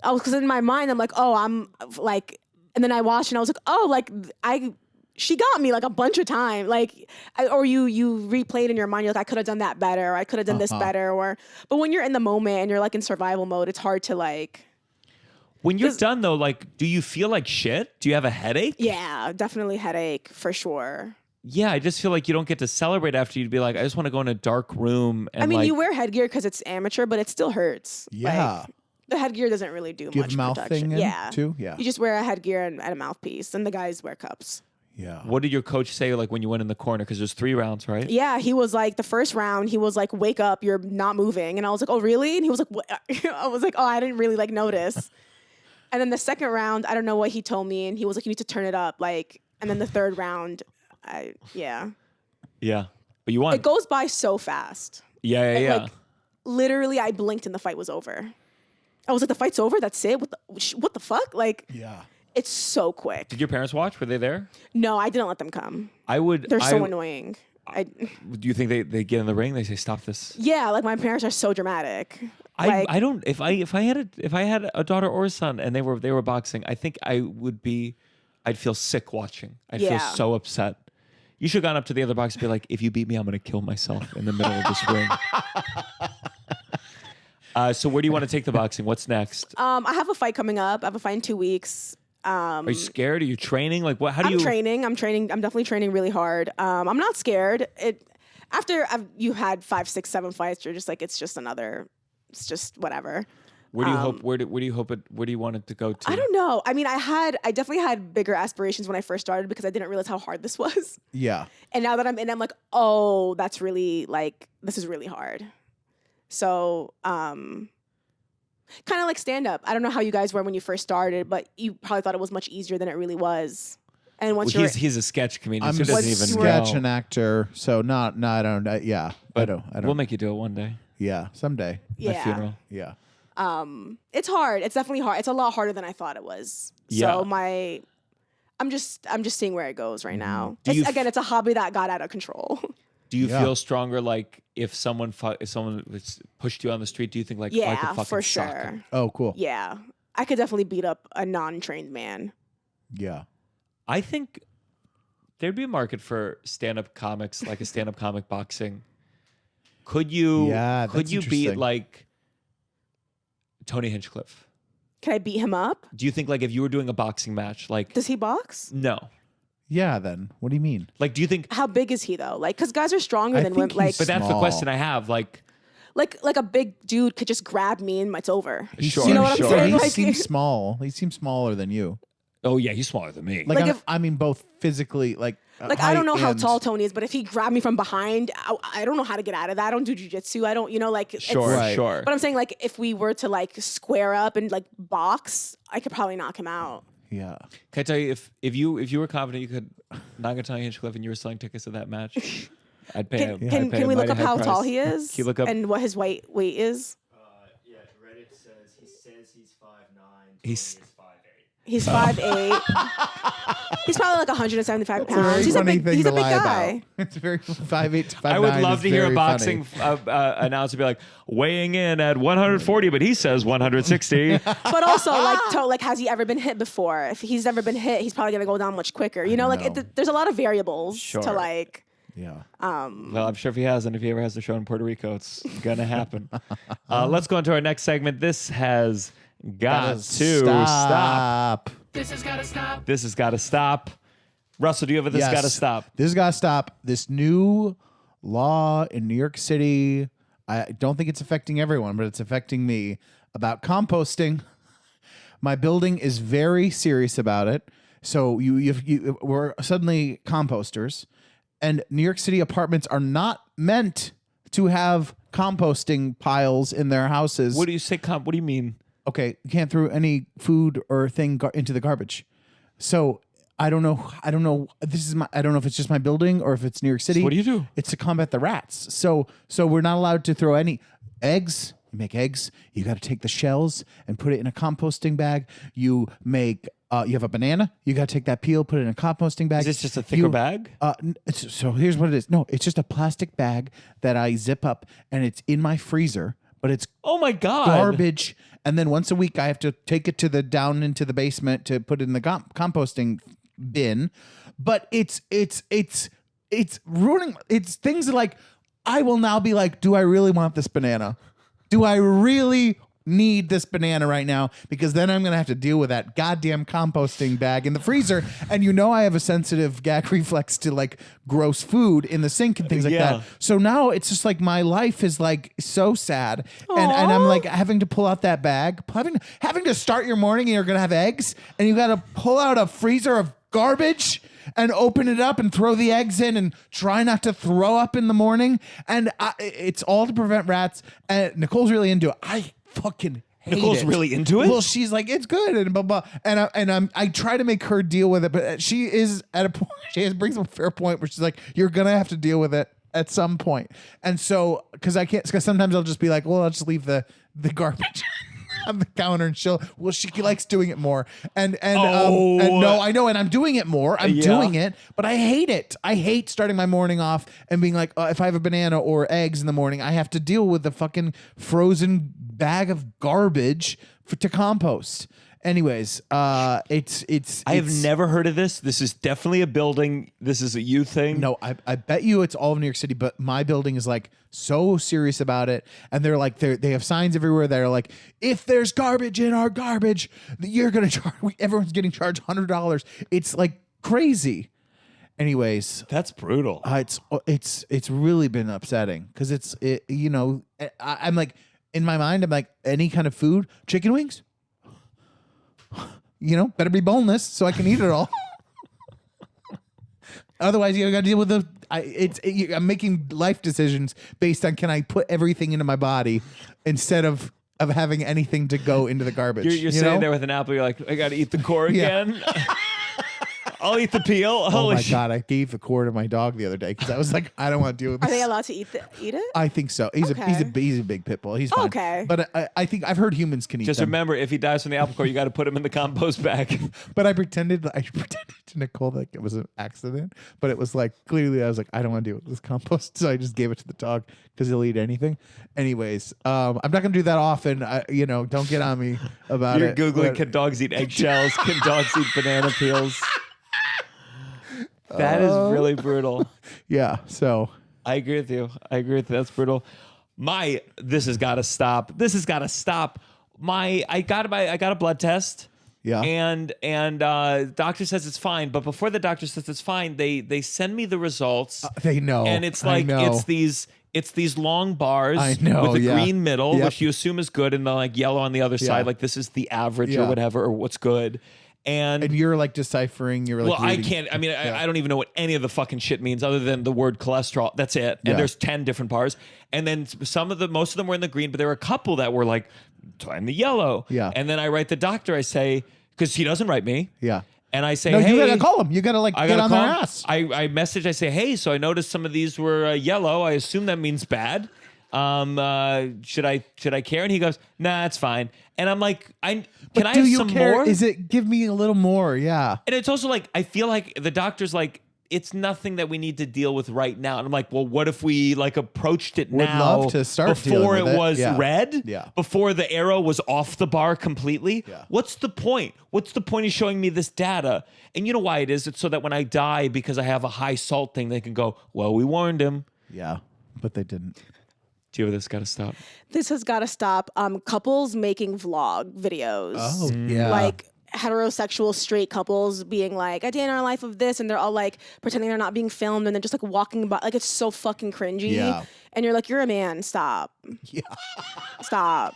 Oh, because in my mind, I'm like, oh, I'm like, and then I watched and I was like, oh, like she got me like a bunch of times, like, or you replayed in your mind. You're like, I could have done that better, or I could have done this better, but when you're in the moment and you're like in survival mode, it's hard to like. When you're done though, like, do you feel like shit? Do you have a headache? Yeah, definitely headache for sure. Yeah, I just feel like you don't get to celebrate after you'd be like, I just want to go in a dark room. And I mean, like, you wear headgear because it's amateur, but it still hurts. Yeah. Like, the headgear doesn't really do Do you much have a mouth protection. thing in Yeah. too? Yeah. You just wear a headgear and a mouthpiece, and the guys wear cups. Yeah. what did your coach say like when you went in the corner? Because there's 3 rounds, right? Yeah, he was like, the first round, he was like, wake up, you're not moving. And I was like, oh, really? And he was like, what? I was like, oh, I didn't really like notice. And then the second round, I don't know what he told me. And he was like, you need to turn it up. Like, and then the third round, yeah. Yeah. But you won. It goes by so fast. Yeah. Like, literally, I blinked and the fight was over. I was like, the fight's over? That's it? What the fuck? Like, Yeah. it's so quick. Did your parents watch? Were they there? No, I didn't let them come. I would. They're so annoying. Do you think they get in the ring? They say, stop this. Yeah, like my parents are so dramatic. I don't. If I had a daughter or a son and they were boxing, I think I'd feel sick watching. I'd feel Yeah. so upset. You should have gone up to the other box and be like, if you beat me, I'm going to kill myself in the middle of this ring. So where do you want to take the boxing? What's next? I have a fight coming up. I have a fight in 2 weeks. Are you scared? Are you training? Like what? How do I'm you? training. I'm definitely training really hard. I'm not scared. After you had 5, 6, 7 fights, you're just like, it's just whatever. Where do you hope? Where do you hope it? Where do you want it to go to? I don't know. I mean, I definitely had bigger aspirations when I first started because I didn't realize how hard this was. Yeah. And now that I'm in, I'm like, oh, that's really like, this is really hard. So, kind of like stand up. I don't know how you guys were when you first started, but you probably thought it was much easier than it really was. And once he's a sketch comedian, I'm so a he doesn't even sketch know. and actor, so I don't. Yeah. But I don't. We'll make you do it one day. Yeah. Someday. My yeah. funeral. Yeah. It's hard. It's definitely hard. It's a lot harder than I thought it was. Yeah. So I'm just seeing where it goes right now. Do you It's a hobby that got out of control. Do you Yeah. feel stronger like if someone pushed you on the street? Do you think like, oh, I could Yeah, fucking for sock sure. him? Oh, cool. Yeah. I could definitely beat up a non-trained man. Yeah. I think there'd be a market for stand-up comics, like a stand-up comic boxing. Could you? Yeah, Could that's you beat interesting. like Tony Hinchcliffe? Can I beat him up? Do you think like if you were doing a boxing match, like Does he box? no, Yeah, then what do you mean? like do you think? How big is he though? Like, because guys are stronger I than think women. Like, he's But that's the Small. question I have. Like like a big dude could just grab me and it's over. Sure, You know what I'm sure. saying? He Like, seems small. He seems smaller than you. oh yeah, he's smaller than me. Like I mean, both physically, like I don't know how height tall and- Tony is, but if he grabbed me from behind, I don't know how to get out of that. I don't do jujitsu. I don't, like. Sure, it's- Right. sure. But I'm saying, like, if we were to like square up and like box, I could probably knock him out. Yeah. Can I tell you if you were confident you could knock a Tony Hinchcliffe and you were selling tickets to that match, I'd pay. Can we look up how tall he is Can you look up? and what his weight is? Yeah, Reddit says he's 5'9". He's- He's 5'8". He's probably like 175 It's a very pounds. He's a funny big. thing He's to a big lie guy. about. It's very 5'8" to 5'9". I would love is to hear a very boxing funny. announcer be like, weighing in at 140, but he says 160. But also, like, has he ever been hit before? If he's never been hit, he's probably gonna go down much quicker. There's a lot of variables Sure. to like. Yeah. Well, I'm sure if he hasn't, if he ever has the show in Puerto Rico, it's gonna happen. Let's go into our next segment. This has got to stop. This has got to stop. This has got to stop. Russell, do you have a this Yes. got to stop? This has got to stop. This new law in New York City, I don't think it's affecting everyone, but it's affecting me, about composting. My building is very serious about it. So we're suddenly composters, and New York City apartments are not meant to have composting piles in their houses. What do you say? What do you mean? Okay, you can't throw any food or thing into the garbage. So I don't know. I don't know if it's just my building or if it's New York City. what do you do? It's to combat the rats. So we're not allowed to throw any eggs. You make eggs. You got to take the shells and put it in a composting bag. You make. You have a banana. You got to take that peel, put it in a composting bag. Is this just a thicker bag? So here's what it is. No, it's just a plastic bag that I zip up, and it's in my freezer. But it's Oh my God. garbage. And then once a week, I have to take it down into the basement to put it in the composting bin. But it's ruining. It's things like, I will now be like, do I really want this banana? Do I really need this banana right now? Because then I'm gonna have to deal with that goddamn composting bag in the freezer. And I have a sensitive gag reflex to like gross food in the sink and things like Yeah. that. So now it's just like my life is like so sad, and I'm like having to pull out that bag, having to start your morning, and you're gonna have eggs, and you got to pull out a freezer of garbage and open it up and throw the eggs in and try not to throw up in the morning. And it's all to prevent rats. And Nicole's really into it. I fucking hate Nicole's it. really into it? Well, she's like, it's good and blah blah. And I try to make her deal with it, but she is at a point. She brings up a fair point where she's like, you're gonna have to deal with it at some point. And so, because sometimes I'll just be like, well, I'll just leave the garbage on the counter, and she likes doing it more. And no, I know, and I'm doing it more. I'm doing it, but I hate it. I hate starting my morning off and being like, if I have a banana or eggs in the morning, I have to deal with the fucking frozen bag of garbage to compost. Anyways, I have never heard of this. This is definitely a building. This is a you thing. No, I bet you it's all of New York City, but my building is like so serious about it. And they're like, they have signs everywhere that are like, if there's garbage in our garbage, you're going to charge, everyone's getting charged $100. It's like crazy. Anyways, That's brutal. it's really been upsetting because I'm like, in my mind, I'm like, any kind of food, chicken wings, better be boneless so I can eat it all. Otherwise, you got to deal with I'm making life decisions based on, can I put everything into my body instead of having anything to go into the garbage. You're sitting there with an apple. You're like, I got to eat the core Yeah. again. I'll eat the peel. Oh Holy my shit. God, I gave the core to my dog the other day because I was like, I don't want to deal with this. Are they allowed to eat it? I think so. He's Okay. a big pit bull. He's fine. Okay. But I think I've heard humans can eat Just them. remember, if he dies from the apple core, you got to put him in the compost bag. But I pretended to Nicole like it was an accident. But it was like, clearly I was like, I don't want to deal with this compost. So I just gave it to the dog because he'll eat anything. Anyways, I'm not going to do that often. Don't get on me about You're it. Googling, But- can dogs eat eggshells? Can dogs eat banana peels? That is really brutal. Yeah. So I agree with you. That's brutal. This has got to stop. I got a blood test. Yeah. And doctor says it's fine, but before the doctor says it's fine, they send me the results. They know. And it's like it's these long bars I know, with a yeah. green middle, Yep. which you assume is good, and the like yellow on the other side, like this is the average or Yeah. whatever, or what's good. And you're like deciphering. You're like, well, I reading- can't. I mean, I don't even know what any of the fucking shit means other than the word cholesterol. That's it. And Yeah. there's 10 different bars. And then most of them were in the green, but there were a couple that were like in the yellow. Yeah. And then I write the doctor. I say, because he doesn't write me. Yeah. And I say, No, hey, you gotta call them. You gotta like I get gotta on call their him. ass. I message. I say, hey, so I noticed some of these were yellow. I assume that means bad. Should I care? And he goes, nah, it's fine. And I'm like, can I do have you some care? more? Is it give me a little more? Yeah. And it's also like, I feel like the doctor's like, it's nothing that we need to deal with right now. And I'm like, well, what if we like approached it Would now love to start before dealing it with it. was Yeah. red? Yeah. Before the arrow was off the bar completely? Yeah. What's the point? What's the point of showing me this data? And you know why it is? It's so that when I die because I have a high salt thing, they can go, well, we warned him. Yeah. But they didn't. Gio, this got to stop. This has got to stop. Couples making vlog videos. Oh, yeah. Like heterosexual straight couples being like, a day in our life of this, and they're all like pretending they're not being filmed, and they're just like walking by. Like, it's so fucking cringy. Yeah. And you're like, you're a man. Stop. Yeah. Stop.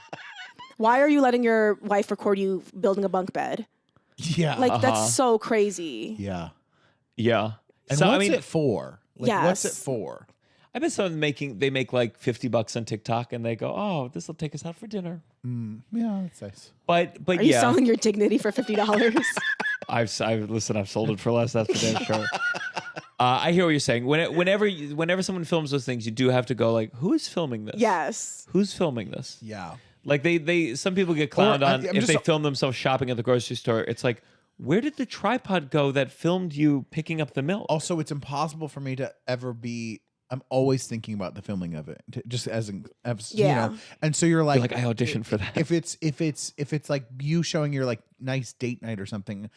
Why are you letting your wife record you building a bunk bed? Yeah. Like, that's so crazy. Yeah. Yeah. And So, what's I mean, it for? Like, what's it Yes. for? I bet someone they make like $50 on TikTok and they go, oh, this will take us out for dinner. Yeah, that's nice. But Are you yeah, selling your dignity for $50? I've sold it for less. That's for damn sure. I hear what you're saying. Whenever someone films those things, you do have to go like, who is filming this? Yes. Who's filming this? Yeah. Like some people get clowned on I'm if they just- film themselves shopping at the grocery store. It's like, where did the tripod go that filmed you picking up the milk? Also, it's impossible for me to ever be. I'm always thinking about the filming of it, just as you Yeah. know. And so you're like, You're like, I auditioned for that. If it's like you showing your like nice date night or something,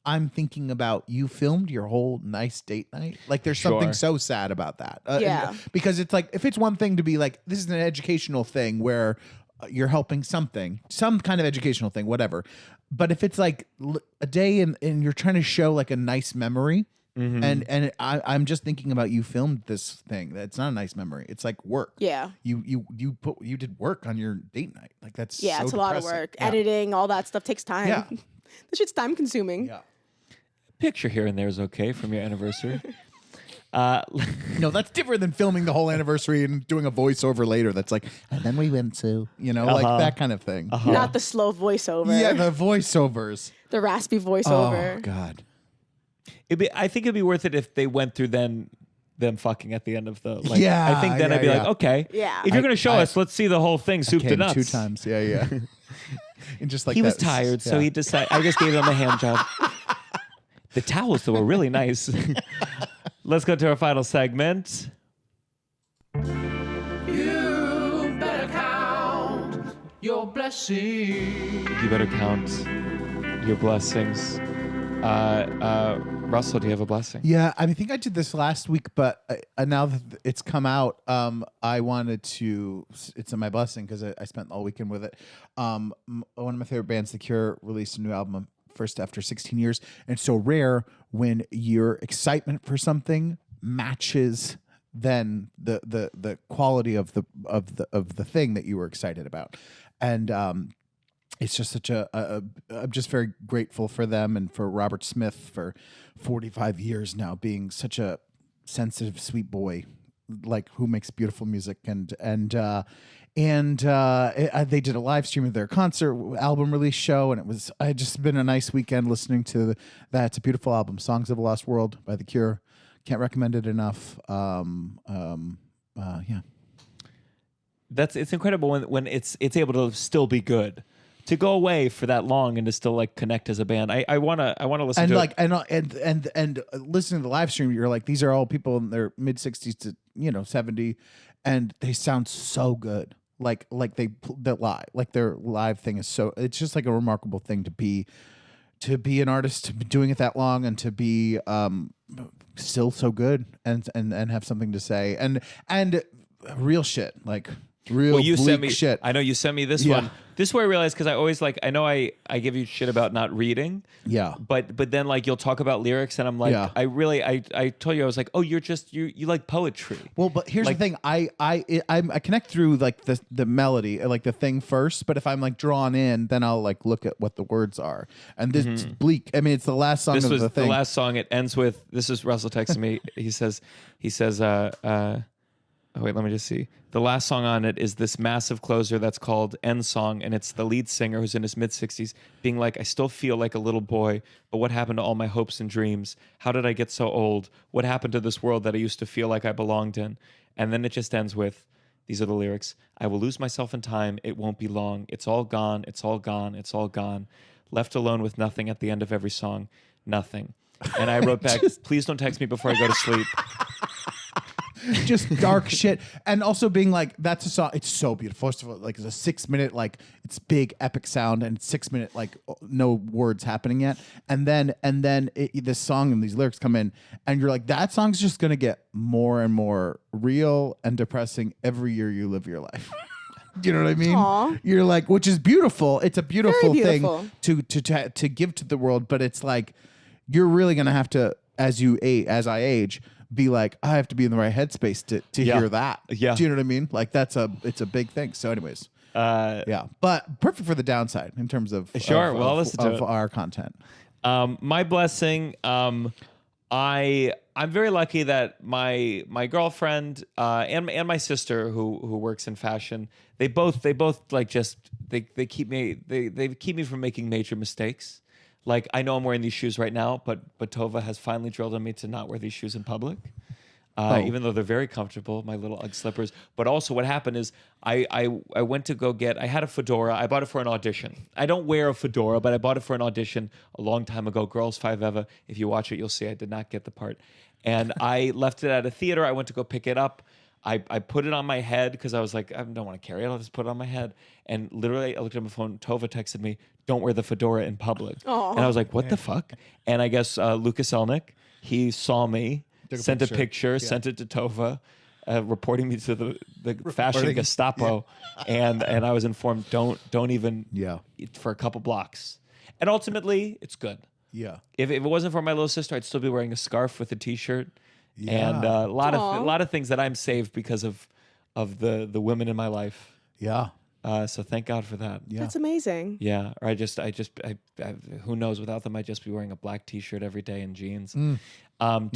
I'm thinking about you filmed your whole nice date night. Like there's something Sure. so sad about that. Yeah. Because it's like, if it's one thing to be like, this is an educational thing where you're helping some kind of educational thing, whatever. But if it's like a day and you're trying to show like a nice memory, and I'm just thinking about you filmed this thing. That's not a nice memory. It's like work. Yeah. You did work on your date night. Like that's Yeah, so it's a lot of depressing. work. Yeah. Editing, all that stuff takes time. Yeah. This shit's time consuming. Yeah. Picture here and there is okay from your anniversary. No, that's different than filming the whole anniversary and doing a voiceover later. That's like, and then we went to, like that kind of thing. Not the slow voiceover. Yeah, the voiceovers. The raspy voiceover. Oh God. I think it'd be worth it if they went through them fucking at the end of the. Like, Yeah, I think then yeah, I'd be like, yeah. okay, Yeah. if you're gonna show I- us, let's see the whole thing, soup to Came nuts. 2 times. Yeah, yeah. And just like He was that- tired, so yeah. he decided. I just gave him a hand job. The towels though were really nice. Let's go to our final segment. You better count your blessings. You better count your blessings. Russell, do you have a blessing? Yeah, I think I did this last week, but now that it's come out, I wanted to. It's my blessing because I spent all weekend with it. One of my favorite bands, The Cure, released a new album first after 16 years, and it's so rare when your excitement for something matches then the quality of the thing that you were excited about, and it's just such I'm just very grateful for them and for Robert Smith for 45 years now being such a sensitive, sweet boy, like who makes beautiful music. And they did a live stream of their concert album release show. And I just been a nice weekend listening to that. It's a beautiful album, Songs of a Lost World by The Cure. Can't recommend it enough. Yeah. It's incredible when it's able to still be good. To go away for that long and to still like connect as a band, I wanna listen And to like it. and listening to the live stream, you're like, these are all people in their mid 60s to 70, and they sound so good. Like they live, like their live thing is so. It's just like a remarkable thing to be an artist, to be doing it that long, and to be still so good and have something to say and real shit, like real you bleak sent me shit. I know you sent me this Yeah. one. This is where I realized, because I always I know I give you shit about not reading. Yeah. But then like you'll talk about lyrics and I'm like, Yeah. I told you, I was like, oh, you're just you like poetry. Well, but here's Like- the thing. I connect through like the melody, like the thing first. But if I'm like drawn in, then I'll like look at what the words are. And this bleak. I mean, it's the last song This of was the thing. the last song. It ends with, this is Russell texting me. He says, oh, wait, let me just see. The last song on it is this massive closer that's called End Song, and it's the lead singer who's in his mid-60s being like, I still feel like a little boy, but what happened to all my hopes and dreams? How did I get so old? What happened to this world that I used to feel like I belonged in? And then it just ends with, these are the lyrics, I will lose myself in time, it won't be long. It's all gone, it's all gone, it's all gone. Left alone with nothing at the end of every song, nothing. And I wrote back, please don't text me before I go to sleep. Just dark shit, and also being like, that's a song. It's so beautiful. First of all, like it's a 6 minute, like it's big epic sound, and 6 minute, like no words happening yet, and then this song and these lyrics come in, and you're like, that song's just gonna get more and more real and depressing every year you live your life. Do you know what I mean? Aw. You're like, which is beautiful. It's a beautiful, Very beautiful. thing to give to the world, but it's like you're really gonna have to, as I age, be like, I have to be in the right headspace to Yeah. hear that. Yeah. Do you know what I mean? Like it's a big thing. So anyways, yeah, but perfect for the downside in terms of Sure, of, well, of, listen to of it. our content. My blessing, I'm very lucky that my girlfriend and my sister who works in fashion, they both like just they keep me from making major mistakes. Like, I know I'm wearing these shoes right now, but Tova has finally drilled on me to not wear these shoes in public. Even though they're very comfortable, my little Ugg slippers. But also what happened is I went to go I had a fedora. I bought it for an audition. I don't wear a fedora, but I bought it for an audition a long time ago. Girls 5 Eva. If you watch it, you'll see I did not get the part. And I left it at a theater. I went to go pick it up. I put it on my head because I was like, I don't want to carry it. I'll just put it on my head. And literally, I looked at my phone. Tova texted me, don't wear the fedora in public. Aw. And I was like, what the fuck? And I guess Lucas Elnick, he saw me, Took a sent a picture. picture, Yeah. sent it to Tova, reporting me to the fashion Gestapo. And I was informed, don't even for a couple blocks. And ultimately, it's good. Yeah. If it wasn't for my little sister, I'd still be wearing a scarf with a t-shirt. Yeah. And a lot Aw. of things that I'm saved because of the women in my life. Yeah. So thank God for that. Yeah. That's amazing. Yeah. Or I who knows, without them, I'd just be wearing a black t-shirt every day and jeans. Do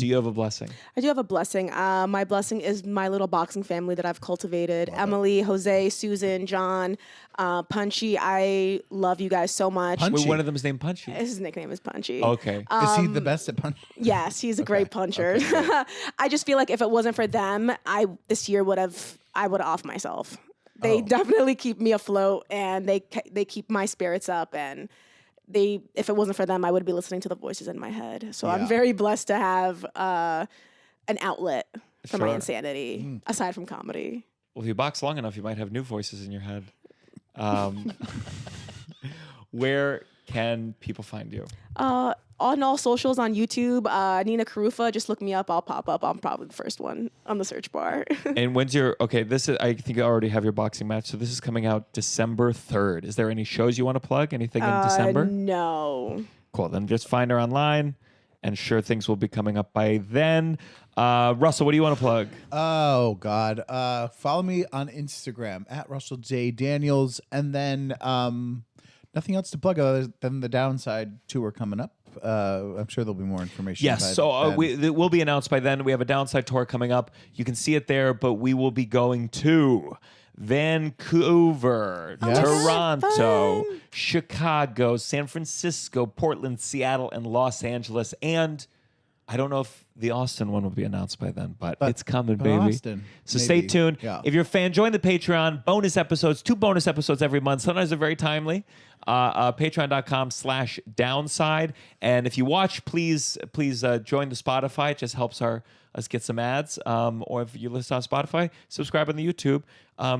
you have a blessing? I do have a blessing. My blessing is my little boxing family that I've cultivated. Emily, Jose, Susan, John, Punchy. I love you guys so much. Punchy? Wait, one of them is named Punchy. His nickname is Punchy. Okay. Is he the best at punch? Yes, he's a great puncher. I just feel like if it wasn't for them, this year would have off myself. They definitely keep me afloat, and they keep my spirits up. And if it wasn't for them, I would be listening to the voices in my head. So Yeah. I'm very blessed to have an outlet for my Sure. insanity, aside from comedy. Well, if you box long enough, you might have new voices in your head. Where can people find you? On all socials, on YouTube, Nina Kharoufeh. Just look me up. I'll pop up. I'm probably the first one on the search bar. And when's this is, I think I already have your boxing match. So this is coming out December 3rd. Is there any shows you want to plug? Anything in December? No. Cool. Then just find her online, and sure, things will be coming up by then. Russell, what do you want to plug? Oh God. Follow me on Instagram at Russell J Daniels, and then nothing else to plug other than the Downside tour coming up. I'm sure there'll be more information. by Yes, so then. it will be announced by then. We have a Downside tour coming up. You can see it there, but we will be going to Vancouver, Yes. Toronto, Chicago, San Francisco, Portland, Seattle, and Los Angeles. And I don't know if the Austin one will be announced by then, but it's coming, but baby. Austin, So stay maybe. tuned. Yeah. If you're a fan, join the Patreon. Bonus episodes, 2 bonus episodes every month. Sometimes they're very timely. Patreon.com/downside. And if you watch, please join the Spotify. It just helps us get some ads. Or if you listen on Spotify, subscribe on the YouTube.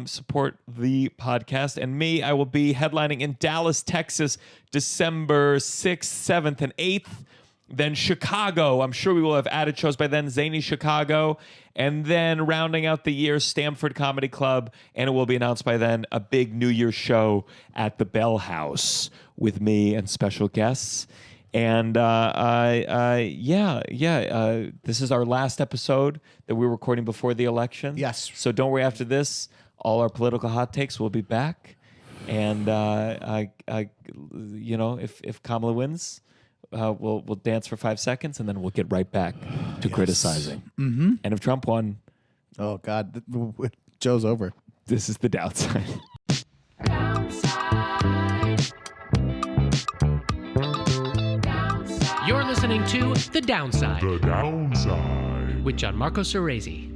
Support the podcast. And me, I will be headlining in Dallas, Texas, December 6th, 7th, and 8th. Then Chicago. I'm sure we will have added shows by then. Zany Chicago. And then rounding out the year, Stamford Comedy Club. And it will be announced by then, a big New Year's show at the Bell House with me and special guests. And this is our last episode that we're recording before the election. Yes. So don't worry, after this, all our political hot takes will be back. And, if Kamala wins, we'll dance for 5 seconds and then we'll get right back to criticizing. Mm-hmm. And if Trump won, oh God, Joe's over. This is the downside. You're listening to The Downside The Downside. with Gianmarco Soresi.